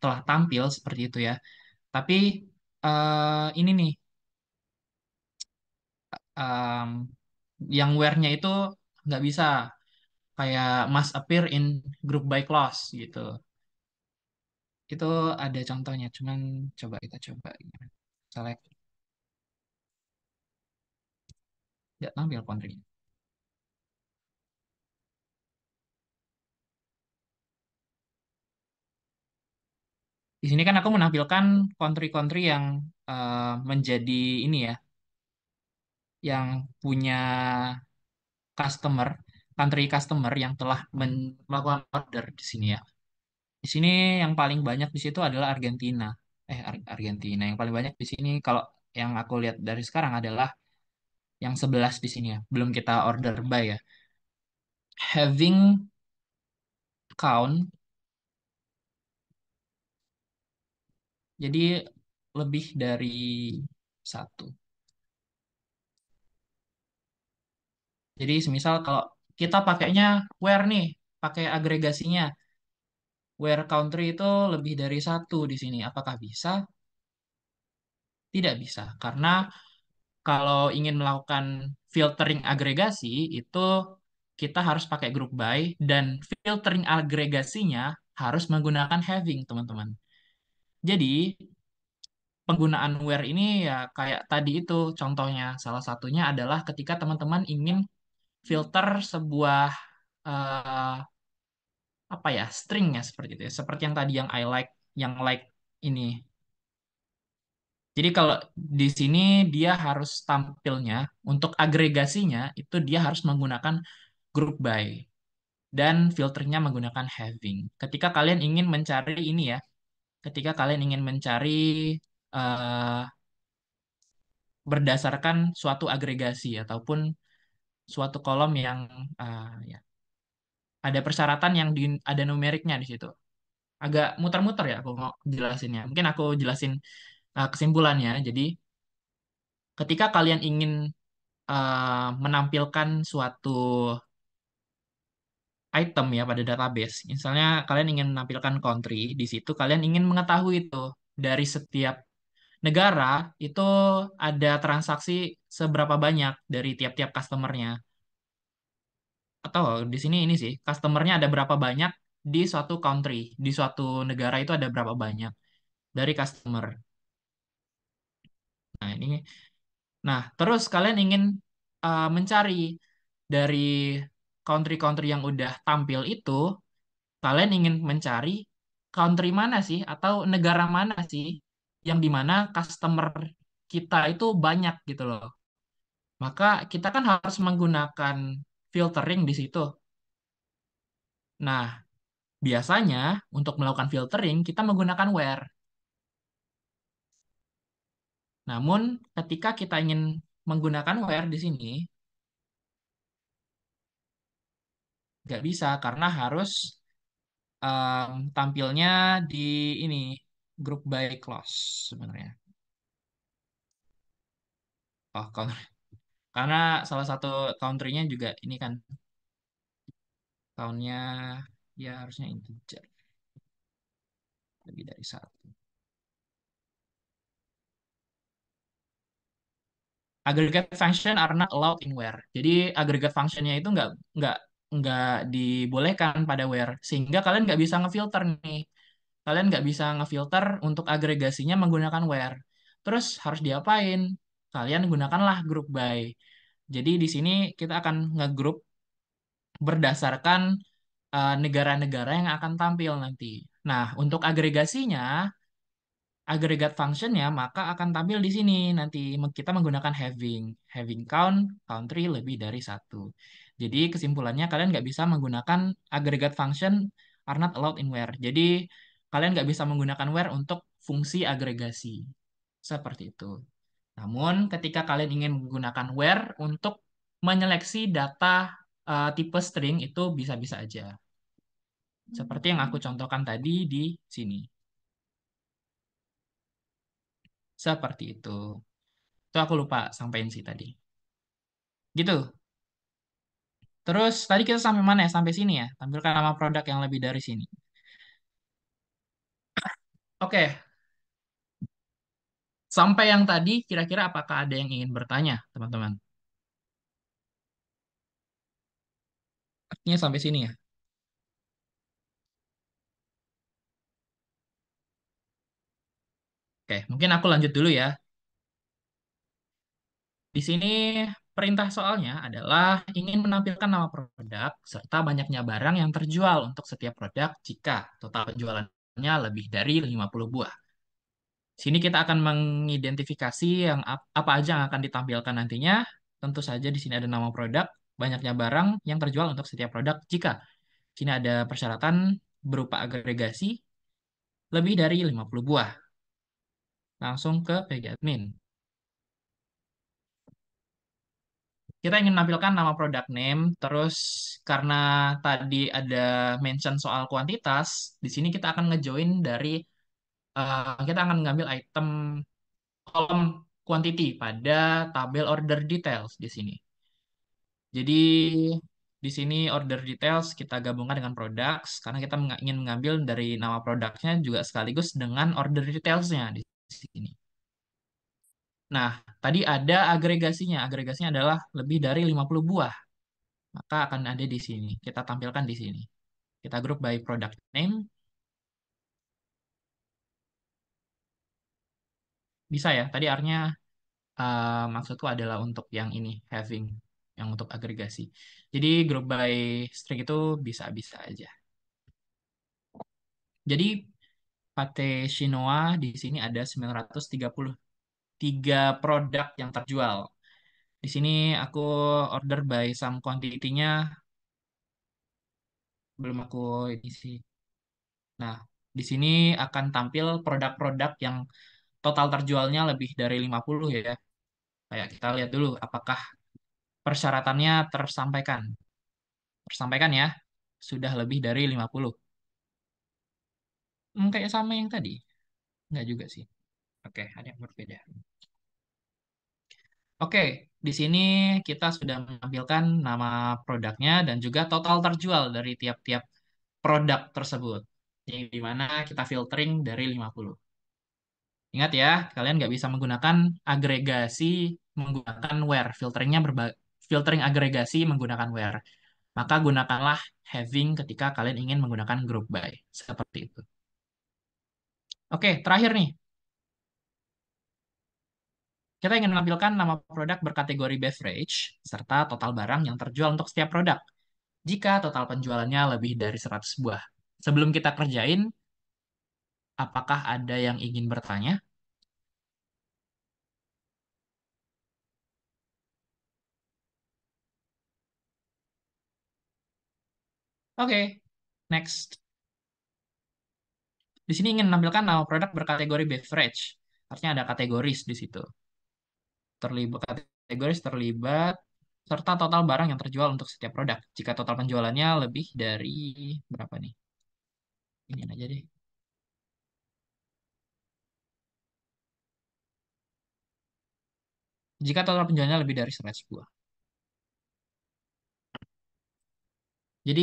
telah tampil seperti itu ya. Tapi ini nih, em, yang where-nya itu nggak bisa kayak must appear in group by clause gitu. Itu ada contohnya, cuman coba kita coba. Select, nggak tampil country. Di sini kan aku menampilkan country-country yang menjadi ini ya, yang punya customer, country customer yang telah melakukan order di sini ya. Di sini yang paling banyak di situ adalah Argentina. Argentina yang paling banyak di sini kalau yang aku lihat dari sekarang adalah yang 11 di sini ya. Belum kita order by ya. Having count, jadi lebih dari satu. Jadi semisal kalau kita pakainya where nih, pakai agregasinya, where country itu lebih dari satu di sini. Apakah bisa? Tidak bisa, karena kalau ingin melakukan filtering agregasi itu kita harus pakai group by dan filtering agregasinya harus menggunakan having, teman-teman. Jadi penggunaan where ini ya kayak tadi itu contohnya. Salah satunya adalah ketika teman-teman ingin filter sebuah eh, apa ya stringnya seperti itu ya. Seperti yang tadi yang I like, yang like ini. Jadi kalau di sini dia harus tampilnya untuk agregasinya itu dia harus menggunakan group by dan filternya menggunakan having. Ketika kalian ingin mencari ini ya, ketika kalian ingin mencari eh, berdasarkan suatu agregasi ataupun suatu kolom yang ya, ada persyaratan yang ada numeriknya di situ. Agak muter-muter ya aku mau jelasinnya. Mungkin aku jelasin kesimpulannya. Jadi ketika kalian ingin menampilkan suatu item ya pada database, misalnya kalian ingin menampilkan country, di situ kalian ingin mengetahui itu dari setiap negara itu ada transaksi seberapa banyak dari tiap-tiap customernya. Atau di sini ini sih, customernya ada berapa banyak di suatu country, di suatu negara itu ada berapa banyak dari customer. Nah, ini. Nah, terus kalian ingin mencari dari country-country yang udah tampil itu, kalian ingin mencari country mana sih atau negara mana sih yang dimana customer kita itu banyak gitu loh. Maka kita kan harus menggunakan filtering di situ. Nah, biasanya untuk melakukan filtering kita menggunakan where. Namun ketika kita ingin menggunakan where di sini, nggak bisa karena harus tampilnya di ini group by clause sebenarnya. Oh, karena salah satu country-nya juga ini kan count-nya ya harusnya integer lebih dari satu. Aggregate function are not allowed in where. Jadi aggregate functionnya itu nggak dibolehkan pada where sehingga kalian nggak bisa ngefilter nih. Kalian nggak bisa ngefilter untuk agregasinya menggunakan where. Terus harus diapain? Kalian gunakanlah group by. Jadi di sini kita akan ngegroup berdasarkan negara-negara yang akan tampil nanti. Nah, untuk agregasinya agregat functionnya, maka akan tampil di sini. Nanti kita menggunakan having count, country lebih dari satu. Jadi kesimpulannya kalian nggak bisa menggunakan agregat function are not allowed in where. Jadi kalian nggak bisa menggunakan where untuk fungsi agregasi. Seperti itu. Namun ketika kalian ingin menggunakan where untuk menyeleksi data tipe string itu bisa-bisa aja. Seperti yang aku contohkan tadi di sini. Seperti itu. Itu aku lupa sampaikan sih tadi. Gitu. Terus tadi kita sampai mana ya? Sampai sini ya. Tampilkan nama produk yang lebih dari sini. Oke. Sampai yang tadi, kira-kira apakah ada yang ingin bertanya, teman-teman? Artinya sampai sini ya. Oke, mungkin aku lanjut dulu ya. Di sini perintah soalnya adalah ingin menampilkan nama produk serta banyaknya barang yang terjual untuk setiap produk jika total penjualannya lebih dari 50 buah. Sini kita akan mengidentifikasi yang apa aja yang akan ditampilkan nantinya. Tentu saja di sini ada nama produk, banyaknya barang yang terjual untuk setiap produk jika sini ada persyaratan berupa agregasi lebih dari 50 buah. Langsung ke PG admin. Kita ingin menampilkan nama produk name, terus karena tadi ada mention soal kuantitas, di sini kita akan ngejoin dari kita akan mengambil item kolom quantity pada tabel order details di sini. Jadi di sini order details kita gabungkan dengan products karena kita ingin mengambil dari nama produknya juga sekaligus dengan order detailsnya di sini. Nah, tadi ada agregasinya. Agregasinya adalah lebih dari 50 buah. Maka akan ada di sini. Kita tampilkan di sini. Kita grup by product name. Bisa ya. Tadi artinya maksudku adalah untuk yang ini, having, yang untuk agregasi. Jadi grup by string itu bisa-bisa aja. Jadi Pate Shinoa di sini ada 933 produk yang terjual. Di sini aku order by some quantity-nya belum aku ini sih. Nah, di sini akan tampil produk-produk yang total terjualnya lebih dari 50 ya. Kayak kita lihat dulu apakah persyaratannya tersampaikan. Tersampaikan ya, sudah lebih dari 50. Kayak sama yang tadi. Enggak juga sih. Oke, ada yang berbeda. Oke, di sini kita sudah menampilkan nama produknya dan juga total terjual dari tiap-tiap produk tersebut. Yang di mana kita filtering dari 50. Ingat ya, kalian nggak bisa menggunakan agregasi menggunakan where. Filtering agregasi menggunakan where. Maka gunakanlah having ketika kalian ingin menggunakan group by. Seperti itu. Oke, terakhir nih. Kita ingin menampilkan nama produk berkategori beverage serta total barang yang terjual untuk setiap produk. Jika total penjualannya lebih dari 100 buah. Sebelum kita kerjain, apakah ada yang ingin bertanya? Oke, next. Di sini ingin menampilkan nama produk berkategori beverage. Artinya ada kategoris di situ. Terlibat kategoris terlibat serta total barang yang terjual untuk setiap produk. Jika total penjualannya lebih dari berapa nih? Ini aja deh. Jika total penjualannya lebih dari 100 buah. Jadi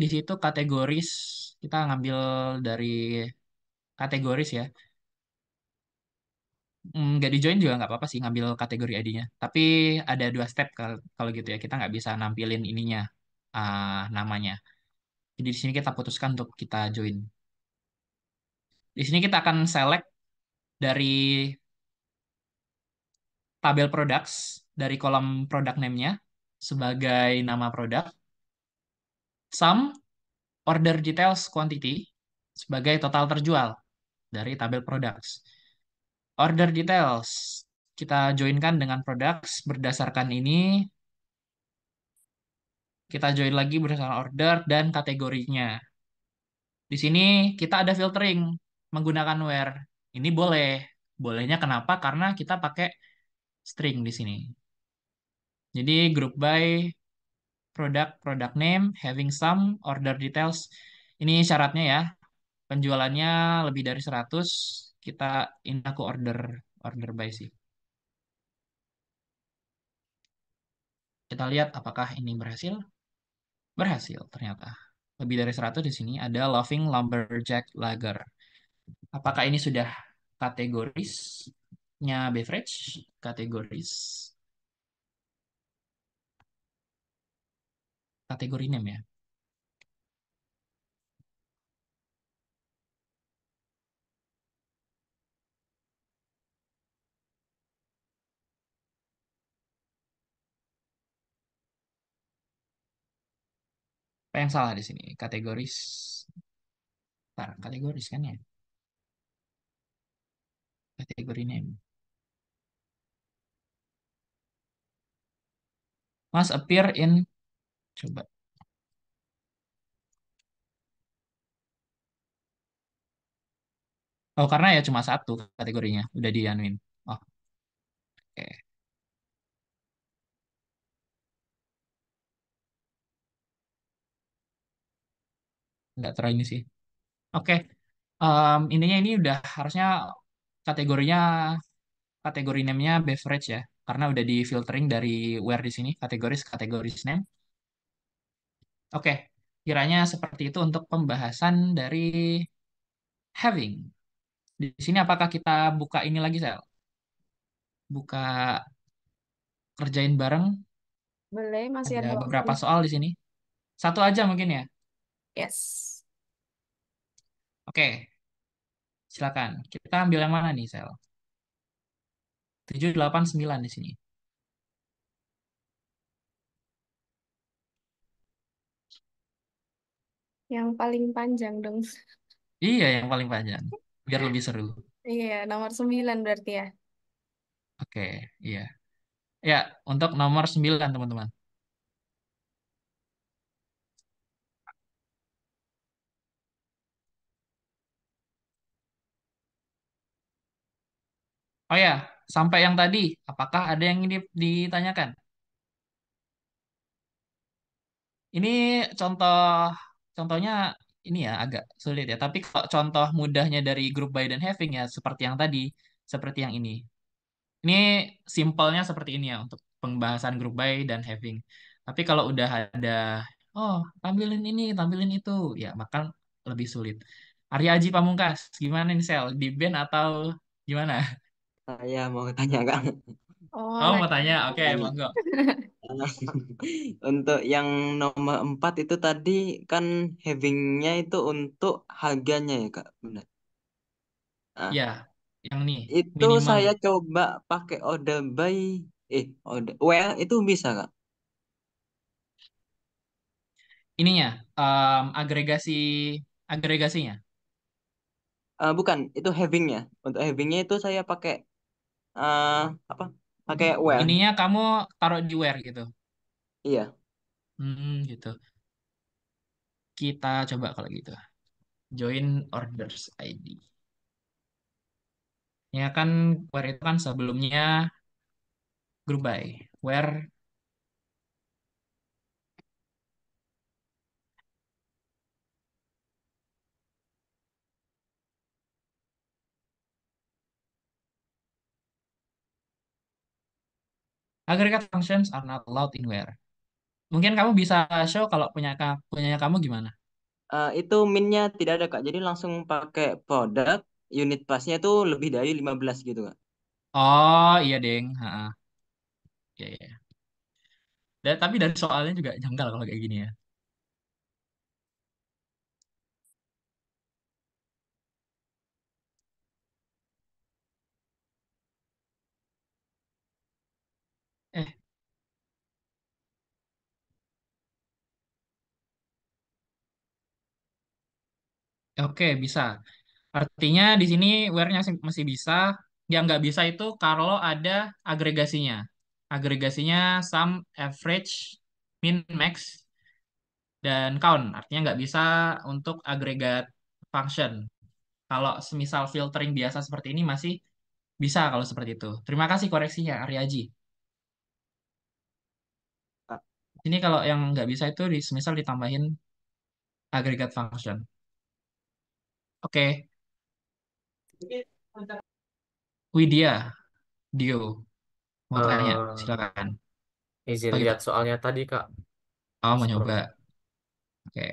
di situ kategoris kita ngambil dari kategoris ya. Nggak di join juga nggak apa-apa sih ngambil kategori ID-nya. Tapi ada dua step kalau gitu ya. Kita nggak bisa nampilin ininya namanya. Jadi di sini kita putuskan untuk kita join. Di sini kita akan select dari tabel products dari kolom product name-nya sebagai nama produk, sum order details quantity sebagai total terjual dari tabel products. Order details. Kita joinkan dengan products berdasarkan ini. Kita join lagi berdasarkan order dan kategorinya. Di sini kita ada filtering menggunakan where. Ini boleh. Bolehnya kenapa? Karena kita pakai string di sini. Jadi group by product name, having some, order details. Ini syaratnya ya. Penjualannya lebih dari 100, kita ini aku order by sih. Kita lihat apakah ini berhasil. Berhasil ternyata. Lebih dari 100 di sini ada Loving Lumberjack Lager. Apakah ini sudah kategorisnya beverage? Kategoris. Kategori name ya. Apa yang salah di sini? Kategoris. Bentar, kategoris kan ya? Kategori name. Must appear in. Coba. Oh, karena ya cuma satu kategorinya. Udah dianuin. Oh, oke. Nggak terlalu ini sih. Oke. Intinya ini udah harusnya kategorinya, kategori name-nya beverage ya. Karena udah di filtering dari where di sini. Kategoris name. Oke. Kiranya seperti itu untuk pembahasan dari having. Di sini apakah kita buka ini lagi, Sel? Buka kerjain bareng. Boleh, masih Ada ada waktu. beberapa soal di sini. Satu aja mungkin ya. Yes. Oke, silakan. Kita ambil yang mana nih, Sel? 7, 8, 9 di sini. Yang paling panjang dong. Iya, yang paling panjang. Biar lebih seru. Iya, nomor 9 berarti ya. Oke, iya. Ya, untuk nomor 9, teman-teman. Oh ya, sampai yang tadi, apakah ada yang ini ditanyakan? Ini contoh, contohnya ini ya agak sulit ya. Tapi kalau contoh mudahnya dari group by dan having ya seperti yang tadi, seperti yang ini. Ini simpelnya seperti ini ya untuk pembahasan group by dan having. Tapi kalau udah ada, oh tampilin ini, tampilin itu, ya maka lebih sulit. Arya Aji Pamungkas, gimana nih Sel? Di band atau gimana? Saya mau tanya Kak. Oh, Oh nah. mau tanya, oke Tanya. monggo. Untuk yang nomor 4 itu tadi kan havingnya itu untuk harganya ya Kak, benar. Nah, Ya, yang nih itu minimum. saya coba pakai order by, order well itu bisa Kak. Ininya, agregasi agregasinya. Bukan, itu havingnya. Untuk havingnya itu saya pakai eh apa? Pakai well. Ininya kamu taruh di where gitu. Iya. Gitu. Kita coba kalau gitu. Join orders ID. Ya kan where itu kan sebelumnya group by. Where aggregate functions are not allowed in where. Mungkin kamu bisa show kalau punyanya kamu gimana? Itu minnya tidak ada Kak. Jadi langsung pakai produk, unit pasnya itu lebih dari 15 gitu Kak. Oh iya deng. Ha, iya, iya. Tapi dari soalnya juga janggal kalau kayak gini ya. Eh, oke bisa. Artinya di sini where-nya masih bisa, Yang nggak bisa itu kalau ada agregasinya. Agregasinya sum, average, min, max, dan count. Artinya nggak bisa untuk agregat function. Kalau semisal filtering biasa seperti ini masih bisa kalau seperti itu. Terima kasih koreksinya, Aryaji. Ini kalau yang nggak bisa itu di semisal ditambahin agregat function. Oke, Widya, Dio, mau tanya, Eh, silakan. izin Oh gitu. lihat soalnya tadi Kak. Oh, mau Scroll. nyoba. Oke.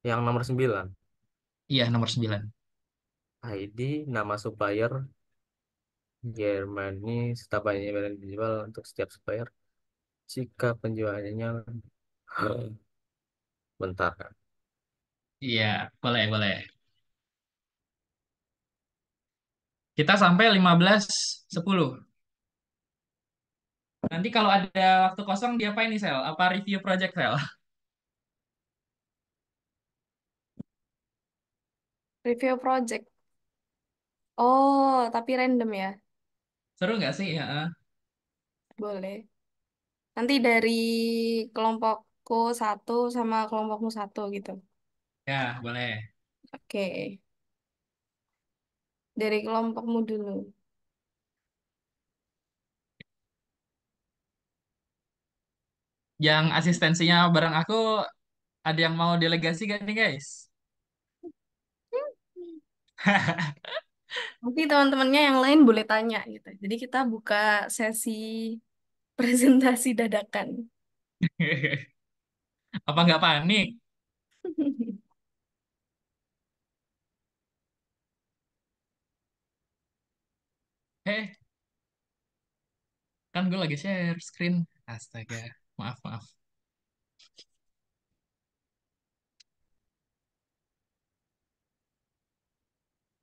Yang nomor 9. Iya, nomor 9. ID, nama supplier, Germany, serta penjualan dijual untuk setiap supplier. Jika penjualannya bentar Kak. Iya, boleh, boleh. Kita sampai 15:10. Nanti kalau ada waktu kosong diapain nih, Sel? Apa review project, Sel? Review project. Oh, tapi random ya. Seru nggak sih? Ya. Boleh. Nanti dari kelompokku satu sama kelompokmu satu gitu. Ya, boleh. Oke. Dari kelompokmu dulu. Yang asistensinya bareng aku, ada yang mau delegasi gak nih, guys? Nanti teman-temannya yang lain boleh tanya gitu. Jadi kita buka sesi presentasi dadakan. Apa nggak panik? Eh, kan gue lagi share screen. Astaga, maaf, maaf.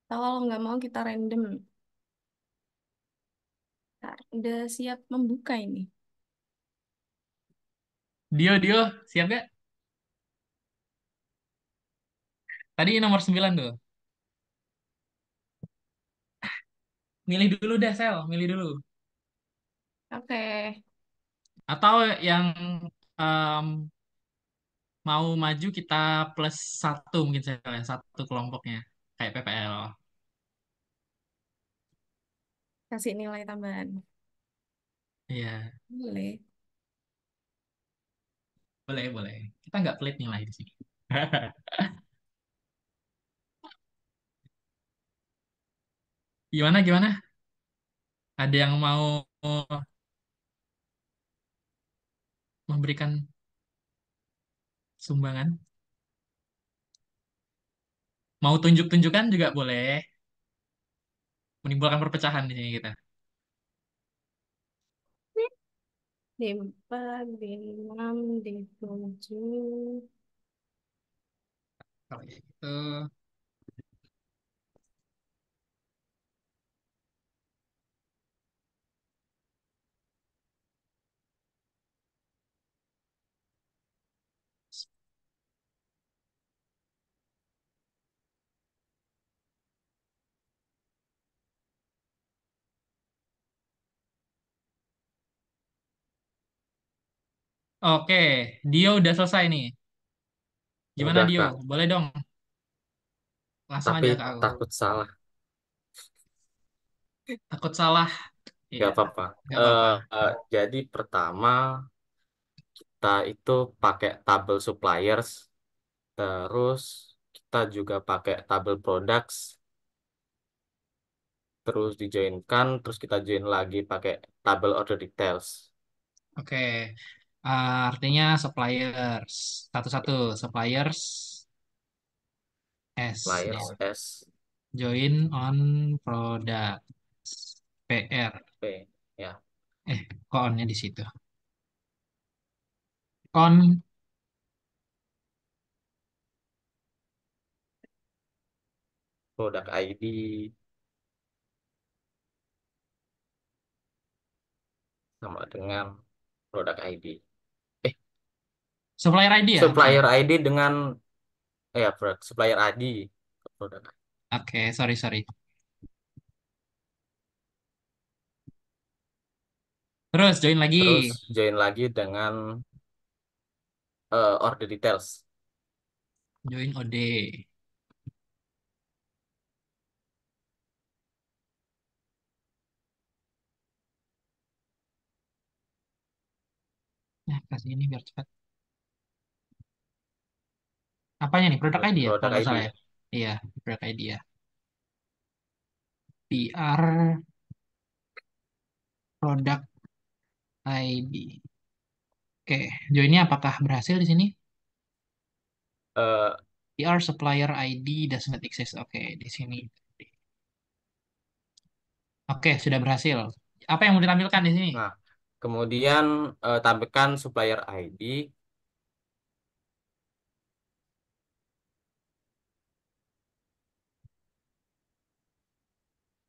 Kalau nggak mau kita random. Ntar, udah siap membuka ini. Dio, Dio, siap gak? Tadi nomor 9 tuh. Milih dulu dah, Sel. Milih dulu. Oke. Atau yang em, mau maju kita plus satu mungkin saya satu kelompoknya kayak PPL. Kasih nilai tambahan. Iya, Boleh. boleh boleh. Kita nggak pelit nilai di sini. Gimana gimana? Ada yang mau memberikan sumbangan? Mau tunjuk-tunjukkan juga boleh. Menimbulkan perpecahan di sini kita. D4, D6, D7. Kalau gitu. Oke, Dio udah selesai nih. Gimana Udah Dio? Kak, Boleh dong, langsung tapi aja ke aku. takut salah. Takut salah. Gak Iya, apa-apa. nggak apa-apa. Jadi pertama kita itu pakai tabel suppliers, terus kita juga pakai tabel products, terus dijoinkan, terus kita join lagi pakai tabel order details. Oke, artinya suppliers. Satu-satu, suppliers S. Suppliers Dia. S, Join on product. PR. P, ya, Kok onnya di situ? On, product ID sama dengan product ID. Eh, supplier ID ya? supplier ID dengan supplier ID product. Oke, sorry, sorry. Terus join lagi. Terus join lagi dengan order details. Join OD. Nah, kasih ini biar cepat. Apanya nih? Produk ID ya? Kalau Product nggak salah ya. ID. Iya, produk ID ya. PR product ID. Oke, joinnya apakah berhasil di sini? Eh, PR supplier ID does not exist. Oke, di sini. Oke, sudah berhasil. Apa yang mau ditampilkan di sini? nah, kemudian tampilkan supplier ID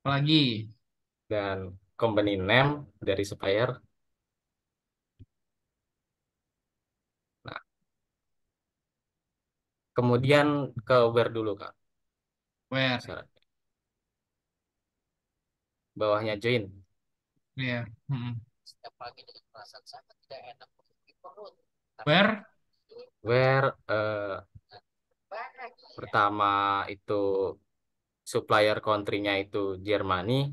Apalagi dan company name dari supplier. Nah, kemudian ke where dulu, Kak. where? Syarat. Bawahnya join. Ya. Where? Where pertama itu supplier country-nya itu Germany,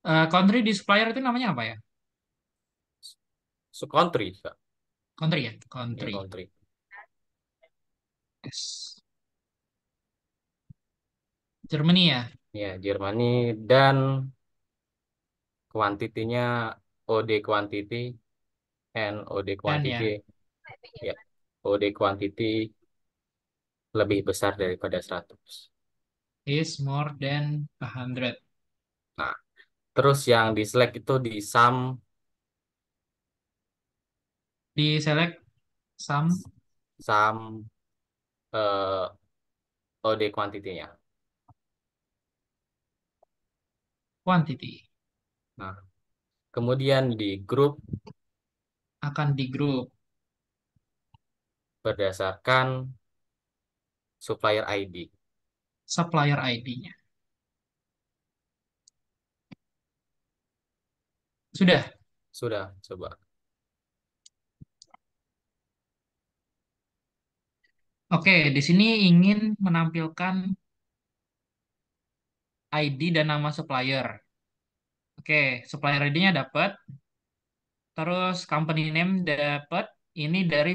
Country di supplier itu namanya apa ya? so country, Kak. Country ya? Ya Country. country. Yes. Germany ya? Ya, Germany dan kuantitinya OD quantity and OD Dan quantity ya, ya. OD quantity lebih besar daripada 100. is more than 100. Nah, terus yang di select itu di sum Di select some sum eh, OD quantity-nya. quantity. Nah, kemudian di grup Akan di grup berdasarkan supplier ID. supplier ID-nya. Sudah. Sudah, coba. Oke, di sini ingin menampilkan ID dan nama supplier. Oke, supplier ID-nya dapat, terus company name dapat. Ini dari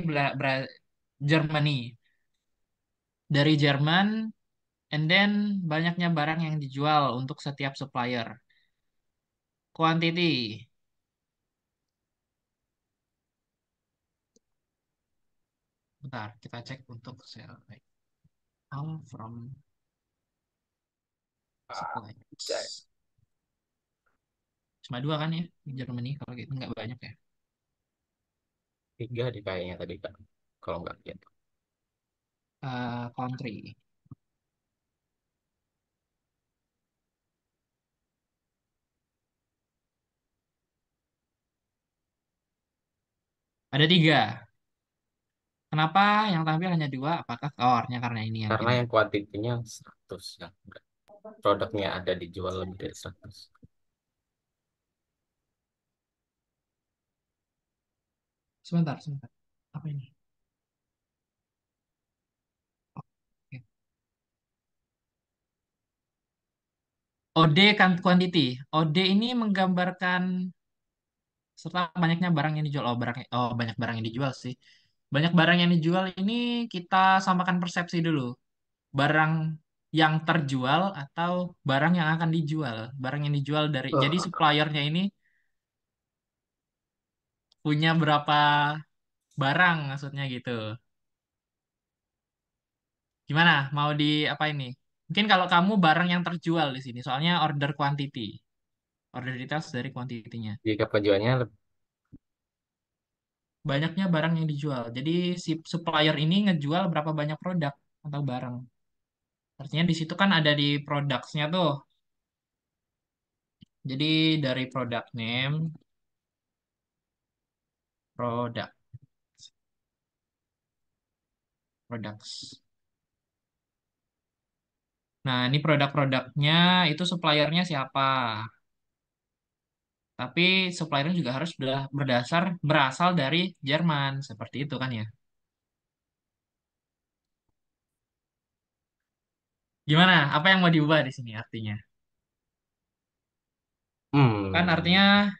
Germany. Dari Jerman, and then banyaknya barang yang dijual untuk setiap supplier. Quantity. Bentar, kita cek untuk sell. All from Ah, cek. suppliers. Cuma dua kan ya di Germany, kalau gitu nggak banyak ya. 3 di kayaknya tadi, Kak. Kalau nggak gitu. Country. Ada tiga. Kenapa yang tampil hanya dua? Apakah covernya karena ini yang Karena ini? yang kuantitinya 100 yang produknya ada dijual lebih dari 100. Sebentar, sebentar. Apa ini? Oke. OD kan quantity. OD ini menggambarkan serta banyaknya barang yang dijual. Oh, banyak barang yang dijual sih. Banyak barang yang dijual ini kita samakan persepsi dulu. Barang yang terjual atau barang yang akan dijual. Barang yang dijual dari jadi suppliernya ini punya berapa barang maksudnya gitu. Gimana? Mau di apa ini? Mungkin kalau kamu barang yang terjual di sini, soalnya order quantity. Order details dari kuantitinya. Jika penjualnya Banyaknya barang yang dijual. Jadi si supplier ini ngejual berapa banyak produk atau barang. Artinya di situ kan ada di products-nya tuh. Jadi dari product name, product, products. Nah, ini produk-produknya itu suppliernya siapa? Tapi suppliernya juga harus berasal dari Jerman, seperti itu kan ya. Gimana? Apa yang mau diubah di sini artinya? Kan artinya Hmm,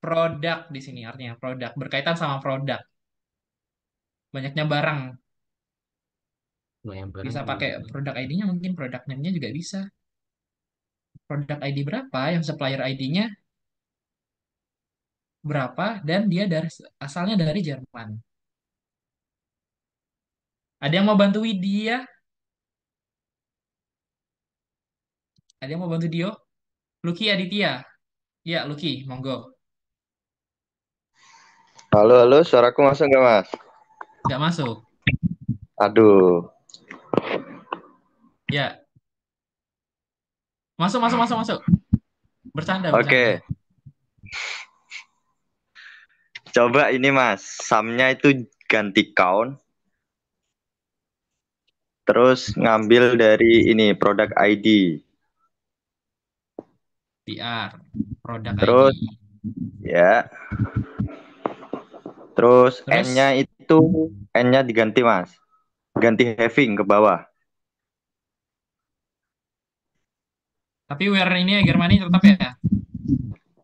produk di sini artinya produk berkaitan sama produk. Banyaknya barang banyak barang bisa pakai gimana? produk ID-nya mungkin produk name-nya juga bisa. Produk ID berapa yang supplier ID-nya berapa dan dia asalnya dari Jerman. Ada yang mau bantu Widya? Ada yang mau bantu Dio? Lucky Aditya. Ya, Lucky, monggo. Halo, halo, suaraku masuk nggak, Mas? Nggak masuk. Aduh, Ya, masuk, masuk, masuk, masuk. Bercanda, bercanda. oke. Coba ini, Mas. Sumnya itu ganti count, terus ngambil dari ini, produk ID. PR, produk ID. Terus, ya, terus N-nya Terus, itu, N-nya diganti, Mas. Ganti having ke bawah. tapi where ini ya Germany tetap ya.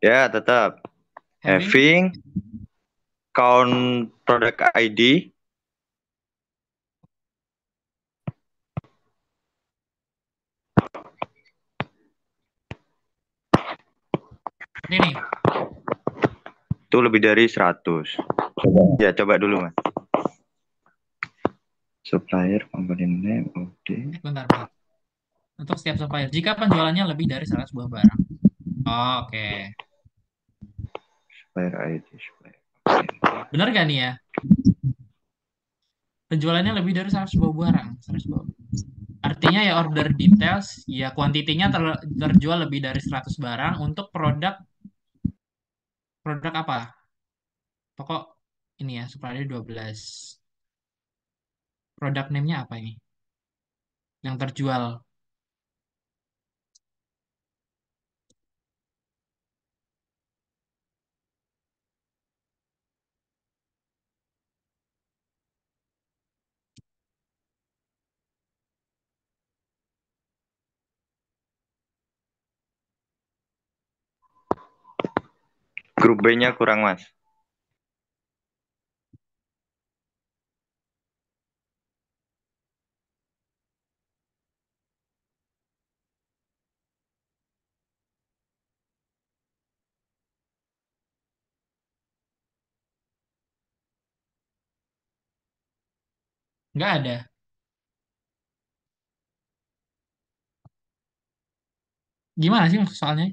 Ya, tetap. Having, Having, count produk ID, seperti ini. itu lebih dari 100. Coba. Ya, coba dulu, Mas. Supplier, component name, OD. Bentar, bentar. Untuk setiap supplier. Jika penjualannya lebih dari 100 buah barang. Oke. Supplier ID, supplier. Benar gak nih ya? Penjualannya lebih dari 100 buah barang. 100 buah. Artinya ya order details, ya kuantitinya terjual lebih dari 100 barang untuk produk produk apa? Pokok ini ya, supplier 12. Produk name-nya apa ini? Yang terjual. Grup B-nya kurang, Mas. Nggak ada. Gimana sih maksud soalnya?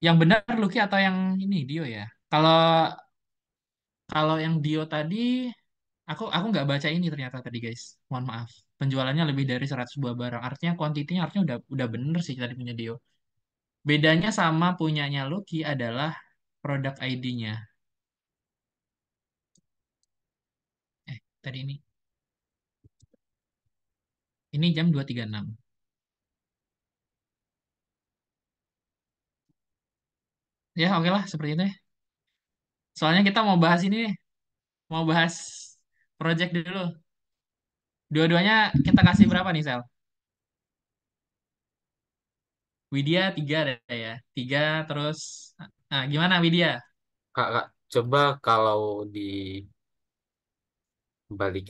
Yang benar Lucky atau yang ini Dio ya? Kalau kalau yang Dio tadi aku nggak baca ini ternyata tadi guys. Mohon maaf. Penjualannya lebih dari 100 buah barang. Artinya kuantitinya artinya udah bener sih tadi punya Dio. Bedanya sama punyanya Lucky adalah produk ID-nya. Tadi ini jam 2.36. Ya, oke lah seperti itu ya. Soalnya kita mau bahas ini nih, mau bahas project dulu. Dua-duanya kita kasih berapa nih, Sel? Widya 3 deh ya. 3 terus gimana Widya? Kak, coba kalau dibalikin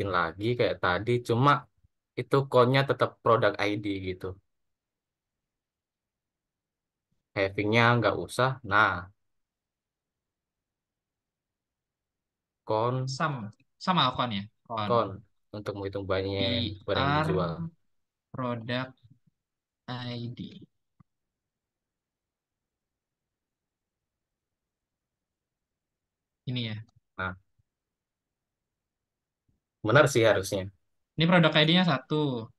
lagi kayak tadi, cuma itu konnya tetap produk ID gitu. Havingnya nggak usah. Nah, kon, Sama akun ya. Kon kon untuk menghitung banyak barang yang PR dijual. product ID. Ini ya. Nah, benar sih harusnya. Ini produk ID-nya satu.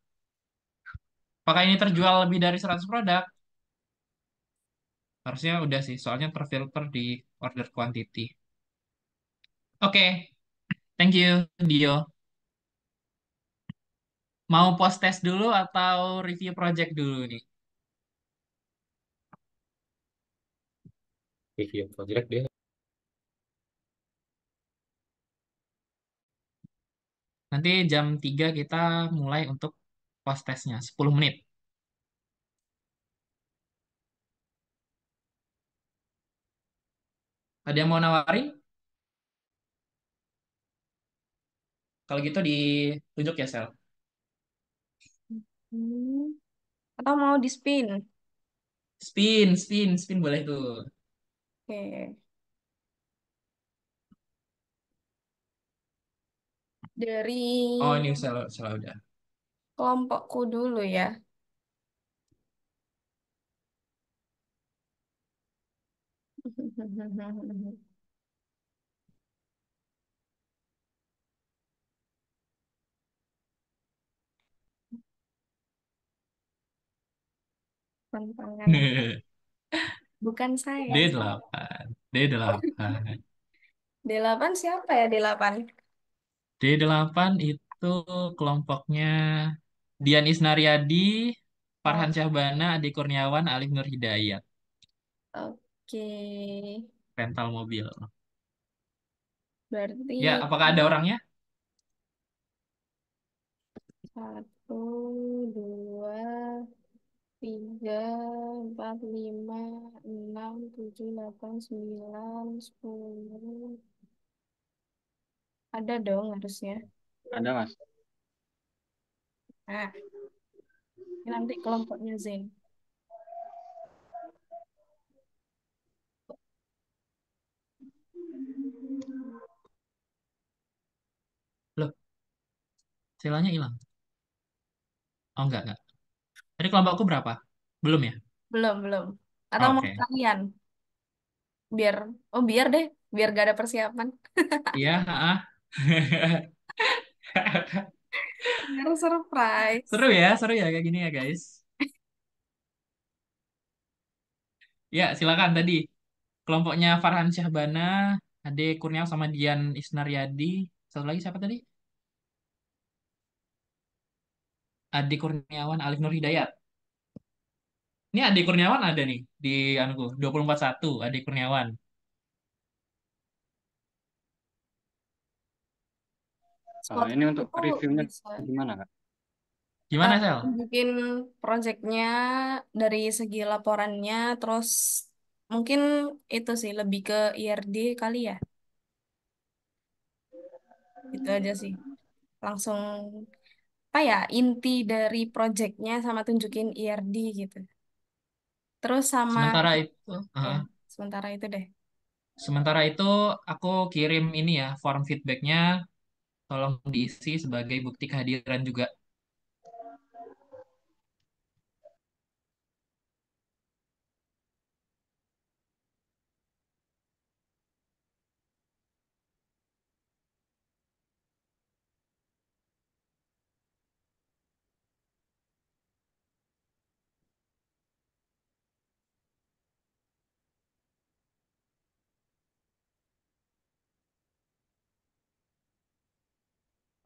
Apakah ini terjual lebih dari 100 produk? Harusnya udah sih, soalnya terfilter di order quantity. Oke, thank you, Dio. Mau post test dulu atau review project dulu nih? review project dia. Nanti jam 3 kita mulai untuk post testnya, 10 menit. Ada yang mau nawarin? Kalau gitu ditunjuk ya, Sel. Hmm. Atau mau di spin? Spin boleh tuh. Oke. Dari Oh, ini Sel udah. kelompokku dulu ya. Tantangan apa? Bukan saya. D8. D8. D8 siapa ya D8? D8 itu kelompoknya Dian Isnaryadi, Oh, Farhan Syahbana, Adi Kurniawan, Alif Nur Hidayat. oke. Rental mobil. Berarti Ya, apakah ada orangnya? satu, dua, tiga, empat, lima, enam, tujuh, delapan, sembilan, sepuluh. Ada dong harusnya. Ada Mas. Nah, ini nanti kelompoknya Zen. Loh, silanya hilang. Oh, enggak. Tadi kelompokku berapa? Belum ya? Belum, belum. Atau mau Oke. kalian? Biar, oh biar deh, biar gak ada persiapan. Iya, ah. Biar surprise. Seru ya kayak gini ya, guys. Ya, silakan tadi. Kelompoknya Farhan Syahbana, Ade Kurniawan sama Dian Isnaryadi. Satu lagi siapa tadi? Ade Kurniawan, Alif Nur Hidayat. Ini Ade Kurniawan ada nih di anuku 241 Ade Kurniawan. Ini untuk Itu reviewnya bisa gimana Kak? Gimana, Sel? bikin proyeknya dari segi laporannya, terus mungkin itu sih lebih ke IRD kali ya. Itu aja sih. Langsung apa ya inti dari proyeknya sama tunjukin IRD gitu. Terus sama Sementara itu, ya, sementara itu deh. sementara itu aku kirim ini ya form feedbacknya, tolong diisi sebagai bukti kehadiran juga.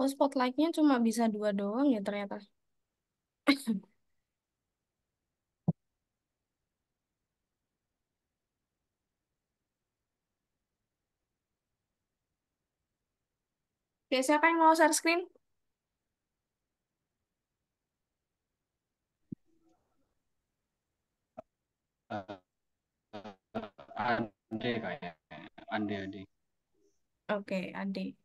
Oh, spotlightnya cuma bisa dua doang ya ternyata. Oke, siapa yang mau share screen? Eh, Ade kayaknya. Ade. Oke, Ade.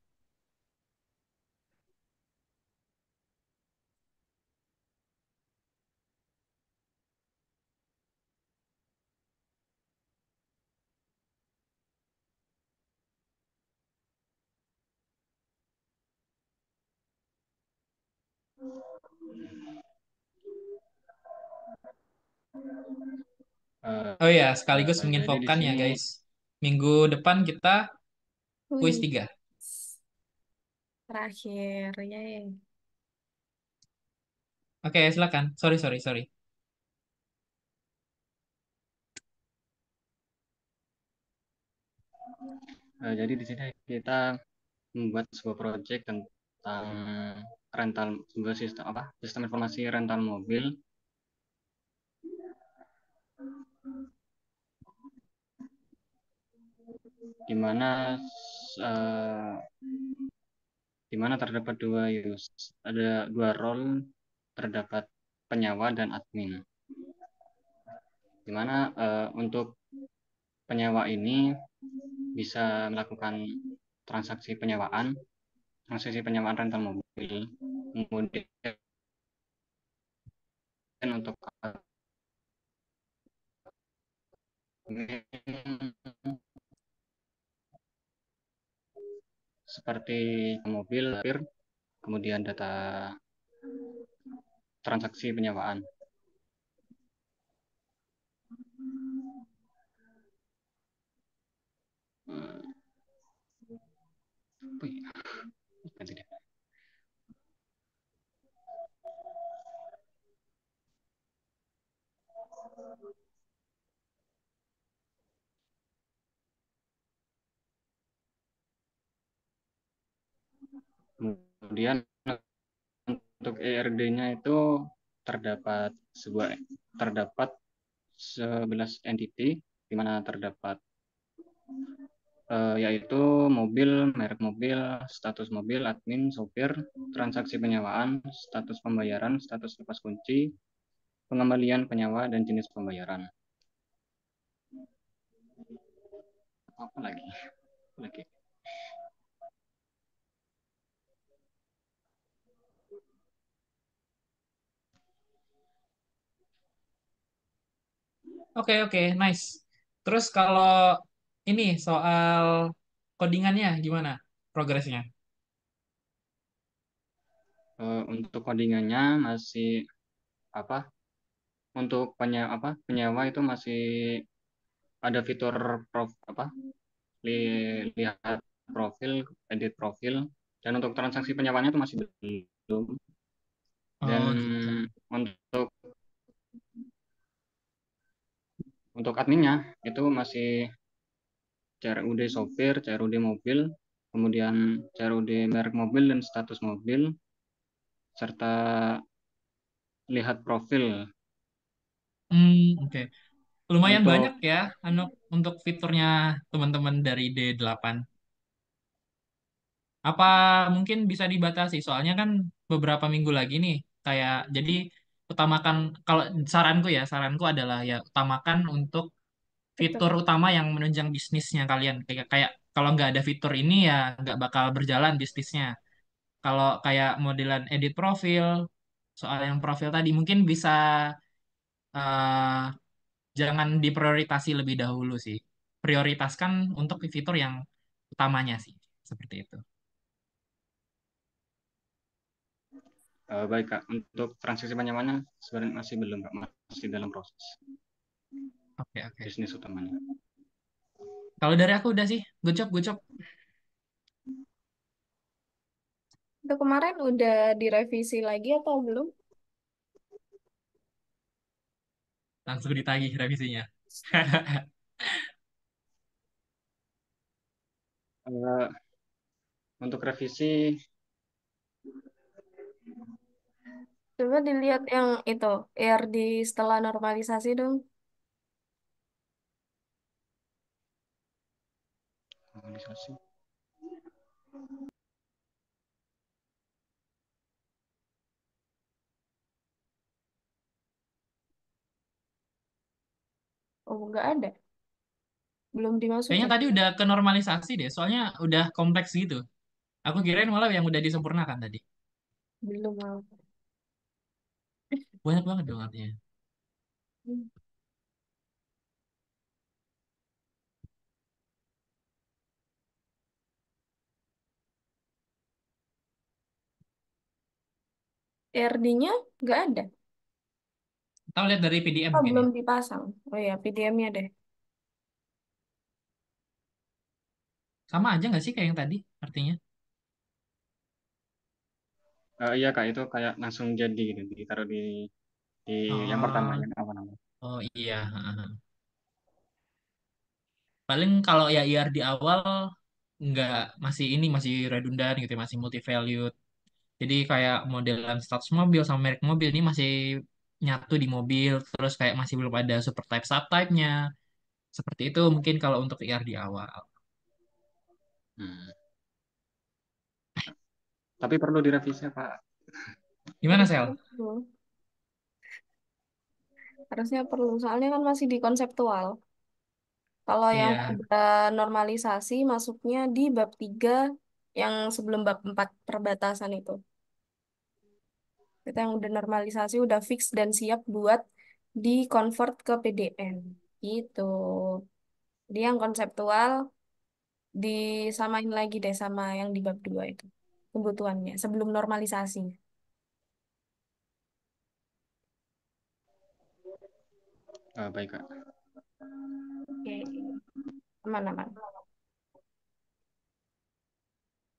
Eh, Oh ya, sekaligus jadi di menginfokan ya sini guys. Minggu depan kita kuis Wih, 3. terakhir ya. Oke, silakan. Sorry. jadi di sini kita membuat sebuah project tentang rental sebuah sistem apa? Sistem informasi rental mobil. di mana eh, di mana terdapat ada dua role, terdapat penyewa dan admin. Di mana untuk penyewa ini bisa melakukan transaksi penyewaan rental mobil, kemudian untuk admin seperti mobil, kemudian data transaksi penyewaan. Ganti deh. Kemudian untuk ERD-nya itu terdapat 11 entity, di mana terdapat yaitu mobil, merek mobil, status mobil, admin, sopir, transaksi penyewaan, status pembayaran, status lepas kunci, pengembalian penyewa, dan jenis pembayaran. Apa lagi? Oke, oke, nice. Terus kalau ini soal codingannya gimana progresnya? Untuk codingannya masih apa? Untuk penyewa itu masih ada fitur lihat profil, edit profil, dan untuk transaksi penyewanya itu masih belum. Dan Oh, gitu. untuk adminnya itu masih CRUD sopir, CRUD mobil, kemudian CRUD merek mobil dan status mobil, serta lihat profil. Oke. Lumayan banyak Untuk ya, anu, untuk fiturnya teman-teman dari D8. Apa mungkin bisa dibatasi? Soalnya kan beberapa minggu lagi nih, kayak jadi utamakan kalau saranku adalah ya utamakan untuk Betul. fitur utama yang menunjang bisnisnya kalian. Kayak kayak kalau nggak ada fitur ini ya nggak bakal berjalan bisnisnya. Kalau kayak modelan edit profil, soal yang profil tadi mungkin bisa eh, jangan diprioritasi lebih dahulu sih. Prioritaskan untuk fitur yang utamanya sih, seperti itu. baik Kak, untuk transaksi penyewaannya sebenarnya masih belum Kak, masih dalam proses Oke, oke. bisnis utamanya. Kalau dari aku udah sih, good job, good job. Itu kemarin udah direvisi lagi atau belum? Langsung ditagih revisinya. Eh, untuk revisi Coba dilihat yang itu, ERD setelah normalisasi dong. normalisasi. Oh, nggak ada. Belum Kayaknya dimasukin. tadi udah ke normalisasi deh, soalnya udah kompleks gitu. Aku kirain malah yang udah disempurnakan tadi. Belum mau. Banyak banget dong artinya. ERD-nya nggak ada. Kita lihat dari PDM Oh, mungkin belum ya. dipasang. Oh ya, PDM-nya deh. Sama aja nggak sih kayak yang tadi artinya? Iya Kak, itu kayak langsung jadi gitu, ditaruh di yang pertama, Oh, yang awal-awal. oh iya. Paling kalau ya IR di awal nggak masih redundan gitu, masih multi valued. Jadi kayak modelan status mobil sama merek mobil ini masih nyatu di mobil, terus kayak masih belum ada super type subtype-nya. Seperti itu mungkin kalau untuk IR di awal. Hmm. Tapi perlu direvisi, Pak. Gimana, Harusnya Sel? perlu. Harusnya perlu. Soalnya kan masih di konseptual. Kalau yang Iya, udah normalisasi masuknya di bab 3 yang sebelum bab 4 perbatasan itu. Kita yang udah normalisasi, udah fix dan siap buat di convert ke PDN. Gitu. Dia yang konseptual disamain lagi deh sama yang di bab 2 itu. Kebutuhannya sebelum normalisasi. Baik, Kak. Oke, aman-aman.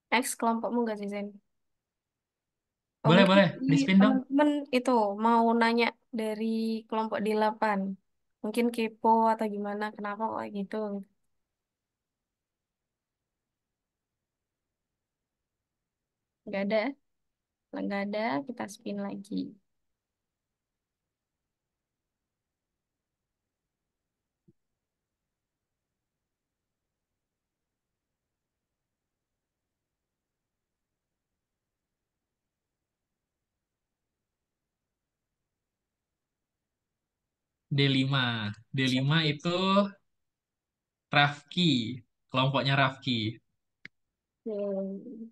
Next, kelompokmu nggak sih, Zen? Oh, boleh, mungkin boleh. di Di-spin dong. teman-teman itu mau nanya dari kelompok 8. Mungkin kepo atau gimana, kenapa kok kayak gitu. Nggak ada? Kalau nggak ada, kita spin lagi. D5. D5 itu Rafki. Kelompoknya Rafki. Hmm.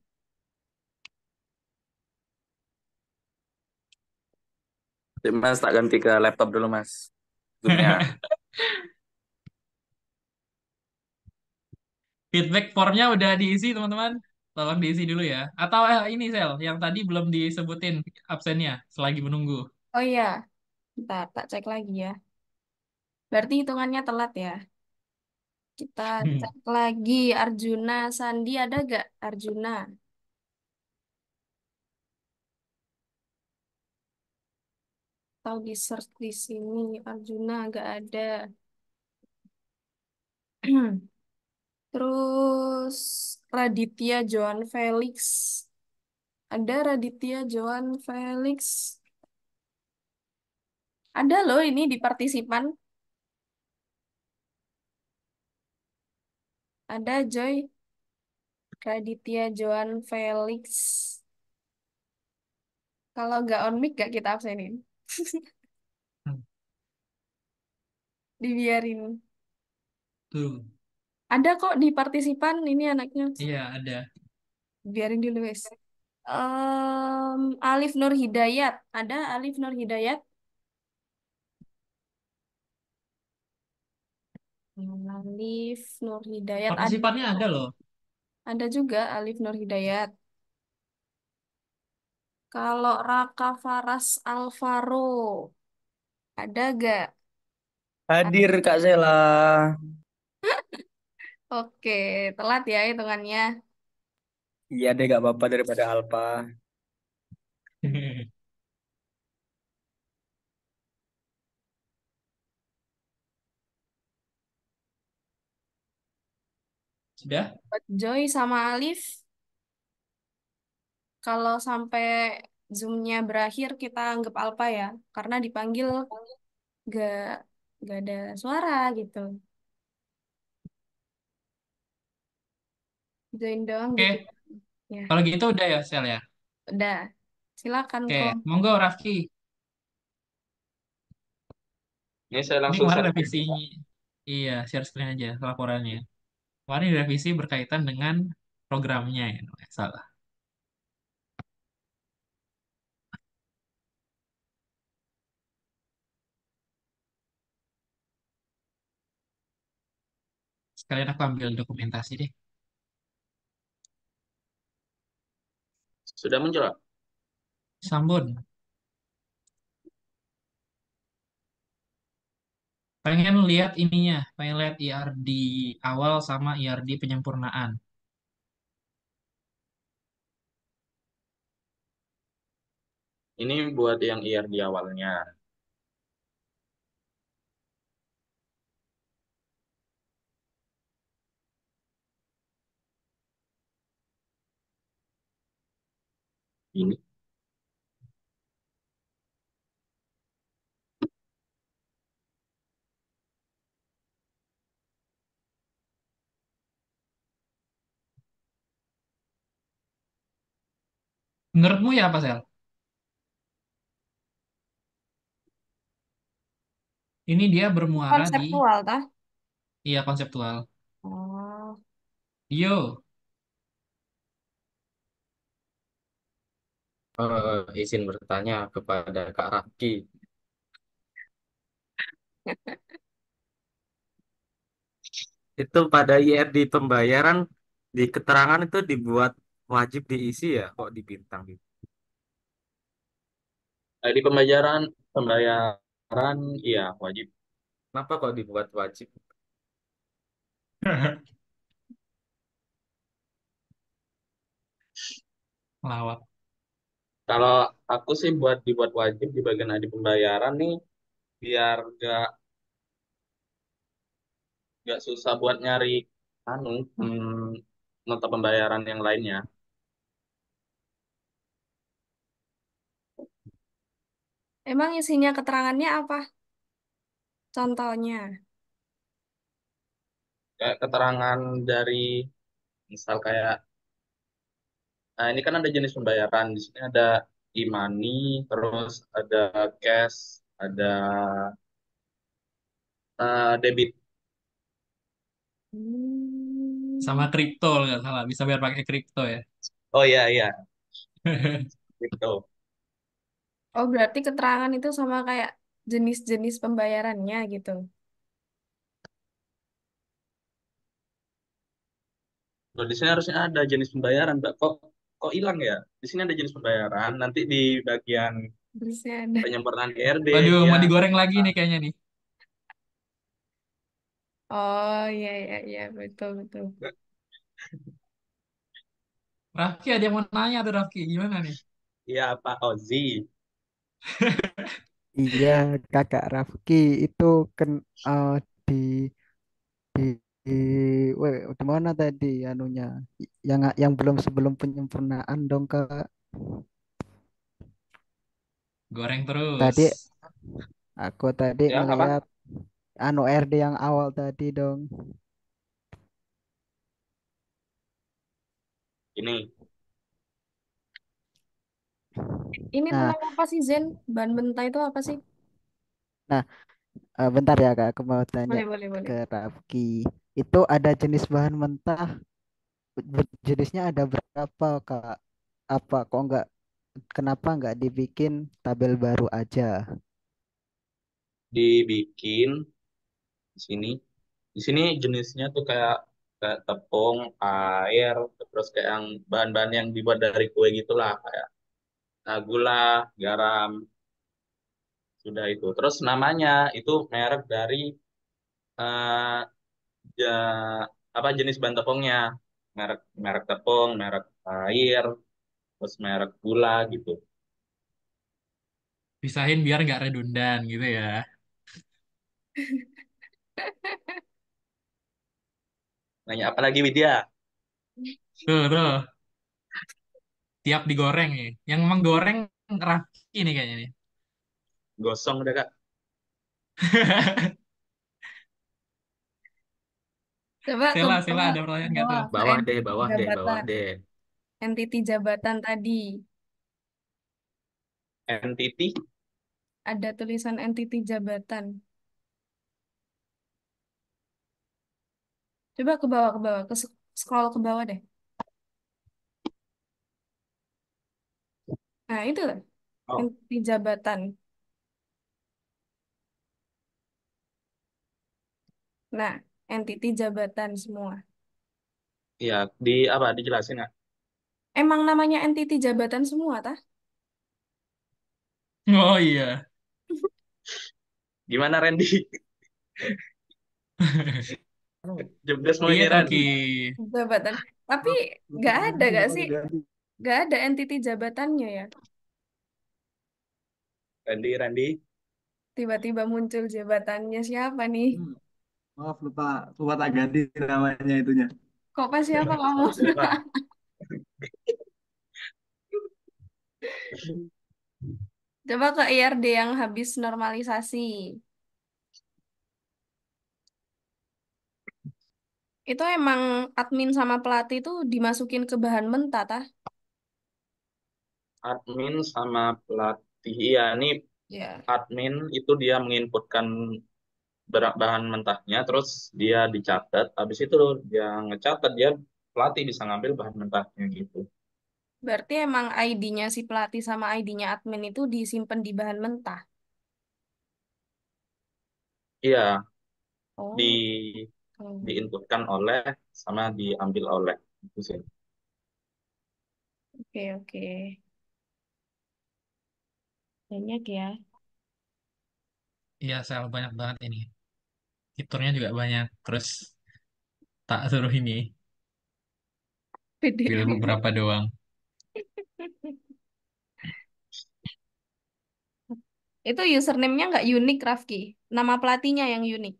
Mas, tak ganti ke laptop dulu, Mas. Zoom-nya. Feedback formnya udah diisi, teman-teman. Tolong diisi dulu ya. Atau ini, Sel, yang tadi belum disebutin absennya selagi menunggu. Oh iya, bentar, tak cek lagi ya. Berarti hitungannya telat ya. Kita cek lagi Arjuna Sandi ada gak Arjuna? Tahu di search di sini Arjuna gak ada. Terus Raditya Johan Felix. Ada Raditya Johan Felix. Ada loh ini di partisipan. Ada Joy Raditya Johan Felix. Kalau nggak on mic gak kita absenin. Dibiarin. Tuh, Ada kok di partisipan ini anaknya. iya ada. Biarin dulu wes. Alif Nur Hidayat. Ada Alif Nur Hidayat? Alif Nur Hidayat ada. Partisipannya ada loh. Ada juga Alif Nur Hidayat. Kalau Raka Faras Alvaro, ada gak? Hadir, Kak Sela. Oke, telat ya hitungannya. Iya deh, gak apa-apa daripada Alpa. Sudah? Buat Joy sama Alif, kalau sampai Zoom-nya berakhir kita anggap Alpa ya, karena dipanggil gak, gak ada suara gitu. Join doang Oke, gitu. Ya, kalau gitu udah ya, Sel ya. udah. Silakan Oke, kok. monggo Rafki. Ini saya Ini langsung kemarin share. revisi, iya, share screen aja laporannya. Kemarin revisi berkaitan dengan programnya ya, kalau nggak salah. Sekalian aku ambil dokumentasi deh. Sudah muncul, Kak? Sambun. Pengen lihat ininya, pengen lihat IRD awal sama IRD penyempurnaan. Ini buat yang IR di awalnya. Ini. Menurutmu ya apa, Sel? Ini dia bermuara di, Konseptual, tah? iya konseptual. Oh. Yo, Izin bertanya kepada Kak Rafki. Itu pada IRD pembayaran di keterangan itu dibuat wajib diisi ya, kok di bintang gitu. Di pembayaran pembayaran iya wajib. Kenapa kok dibuat wajib? lawak. Kalau aku sih buat dibuat wajib di bagian di pembayaran nih biar gak susah buat nyari anu nota pembayaran yang lainnya. Emang isinya keterangannya apa? Contohnya. Kayak keterangan dari misal kayak ini kan ada jenis pembayaran. Di sini ada e-money, terus ada cash, ada debit. Sama Hmm. kripto kalau nggak salah. Bisa bayar pakai kripto ya. Oh iya iya, gitu. Oh, berarti keterangan itu sama kayak jenis-jenis pembayarannya gitu. Loh, di sini harusnya ada jenis pembayaran, Mbak. Kok kok hilang ya? Di sini ada jenis pembayaran, nanti di bagian Harusnya ada. penyempurnaan GRD Waduh, dia mau digoreng lagi nih kayaknya nih. Oh, iya, iya, iya. Betul, betul. Rafki ada yang mau nanya tuh Rafki. Gimana nih? iya Pak Ozi. Iya, Kakak Rafki itu kan eh, di di di, di mana tadi anunya yang belum sebelum penyempurnaan dong Kak. Goreng terus. Tadi aku tadi Ya, apa? ngelihat anu RD yang awal tadi dong. Ini Ini Nah, tentang apa sih, Zen? Bahan mentah itu apa sih? nah bentar ya Kak, aku mau tanya Boleh, boleh, boleh. ke Rafki. Itu ada jenis bahan mentah, jenisnya ada berapa Kak? Apa kok nggak kenapa nggak dibikin tabel baru aja? dibikin di sini. Di sini jenisnya tuh kayak kayak tepung, air, terus kayak yang bahan-bahan yang dibuat dari kue gitulah kayak gula, garam, sudah itu. Terus namanya itu merek dari eh, ja- apa jenis bahan tepungnya, merek merek tepung, merek air, terus merek gula gitu. Pisahin biar nggak redundan gitu ya. Nanya apa lagi Widya? Tuh, tuh. Tiap digoreng nih. Yang emang goreng Rafki nih kayaknya nih. Gosong udah Kak. Coba ke Sela, Sela bawah, ada pertanyaan nggak tuh? bawah ke Bawah deh, entiti bawah deh, bawah jabatan. deh. Entiti jabatan tadi. Entity Ada tulisan entiti jabatan. Coba ke bawah, ke bawah. Scroll ke bawah deh. Nah, itu lah. oh Entiti jabatan. Nah, entiti jabatan semua. iya di apa dijelasin nggak? Emang namanya entiti jabatan semua, tah? Oh iya. Gimana Randy? Jebdes mau ini Piye Ran. toki? Jabatan. Tapi nggak ada, nggak sih? Nggak ada entiti jabatannya ya. Randy. Tiba-tiba muncul jabatannya siapa nih? Maaf lupa lupa tak ganti namanya itunya. Kok pas siapa kamu? Siapa? Coba ke IRD yang habis normalisasi. Itu emang admin sama pelatih itu dimasukin ke bahan mentah, tah? admin sama pelatih. Iya, ini Ya, admin itu dia menginputkan bahan mentahnya, terus dia dicatat. Habis itu dia ngecatat, dia pelatih bisa ngambil bahan mentahnya gitu. berarti emang ID-nya si pelatih sama ID-nya admin itu disimpan di bahan mentah. Iya, Oh, di hmm. diinputkan oleh sama diambil oleh itu sih. Oke, oke. Banyak ya. Iya, sel banyak banget ini. Fiturnya juga banyak. Terus tak suruh ini, pilih PDAM. beberapa doang. Itu username-nya nggak unik, Rafki. Nama pelatihnya yang unik.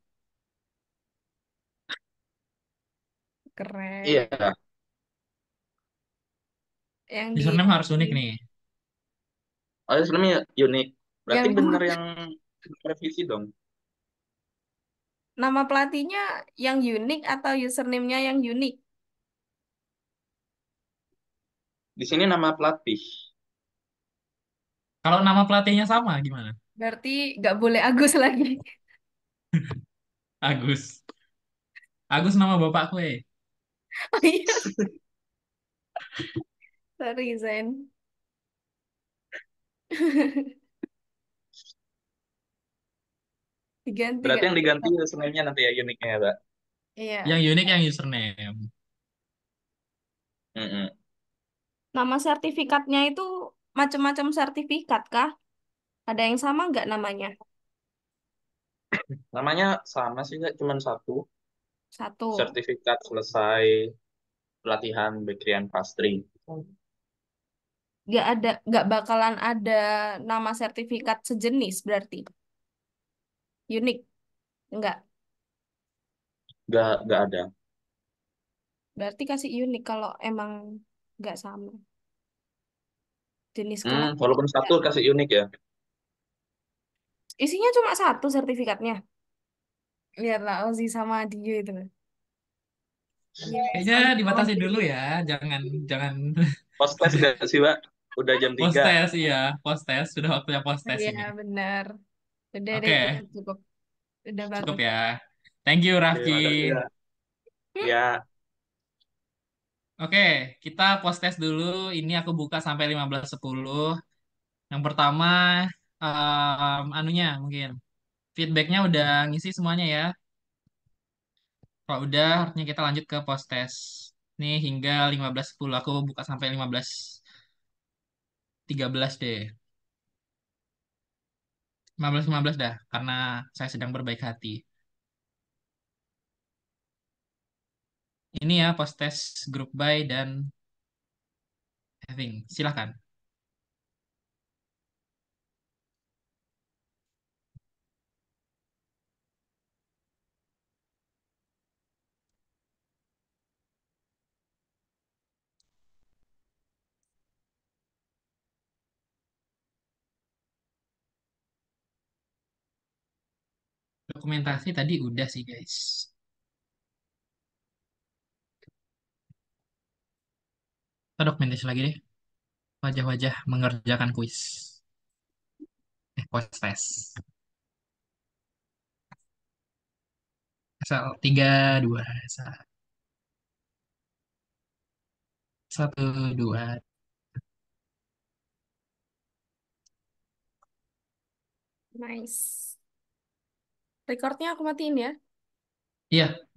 Keren. Iya, Yang di Username harus unik nih. oh sebenarnya unik. Berarti yang bener yang revisi dong. nama pelatihnya yang unik atau username-nya yang unik? Di sini nama pelatih. Kalau nama pelatihnya sama, gimana? Berarti nggak boleh Agus lagi. Agus. Agus nama bapakku, eh. Oh iya, sorry Zen. Diganti Berarti nggak? yang diganti username-nya nanti ya uniknya ya, Mbak. Yang Iya. unik yang username. Mm-mm. Nama sertifikatnya itu macam-macam sertifikat kah? Ada yang sama nggak namanya? Namanya sama sih, nggak cuma satu. Satu. Sertifikat selesai pelatihan Bekrian Pastri. Nggak bakalan ada nama sertifikat sejenis berarti. Unik. Nggak. Nggak ada. Berarti kasih unik kalau emang nggak sama. Jenis Hmm, kelas. walaupun satu kasih unik ya. Isinya cuma satu sertifikatnya. Lihatlah Ozi sama Dio itu. Yes, Kayaknya dibatasi dulu Ozi. ya. Jangan jangan Post test nggak sih, Mbak? Udah jam post 3. test ya. Post test sudah waktunya post test Iya, ini. benar. Udah deh, Oke, cukup, cukup. Udah cukup bagus. ya. Thank you Rafki. Terima kasih ya. Hmm, Ya, Oke, kita post test dulu. Ini aku buka sampai 15.10. Yang pertama, anunya mungkin. Feedbacknya udah ngisi semuanya ya. Kalau udah, artinya kita lanjut ke post test. Nih hingga 15.10. Aku buka sampai 15.13 deh. 15.15 dah, karena saya sedang berbaik hati. Ini ya post test group by dan having. Silahkan. Dokumentasi tadi udah sih guys. Kita dokumentasi lagi deh. Wajah-wajah mengerjakan kuis. Post test. Asal 3, 2, 1, 2. nice. Recordnya aku matiin ya. Iya,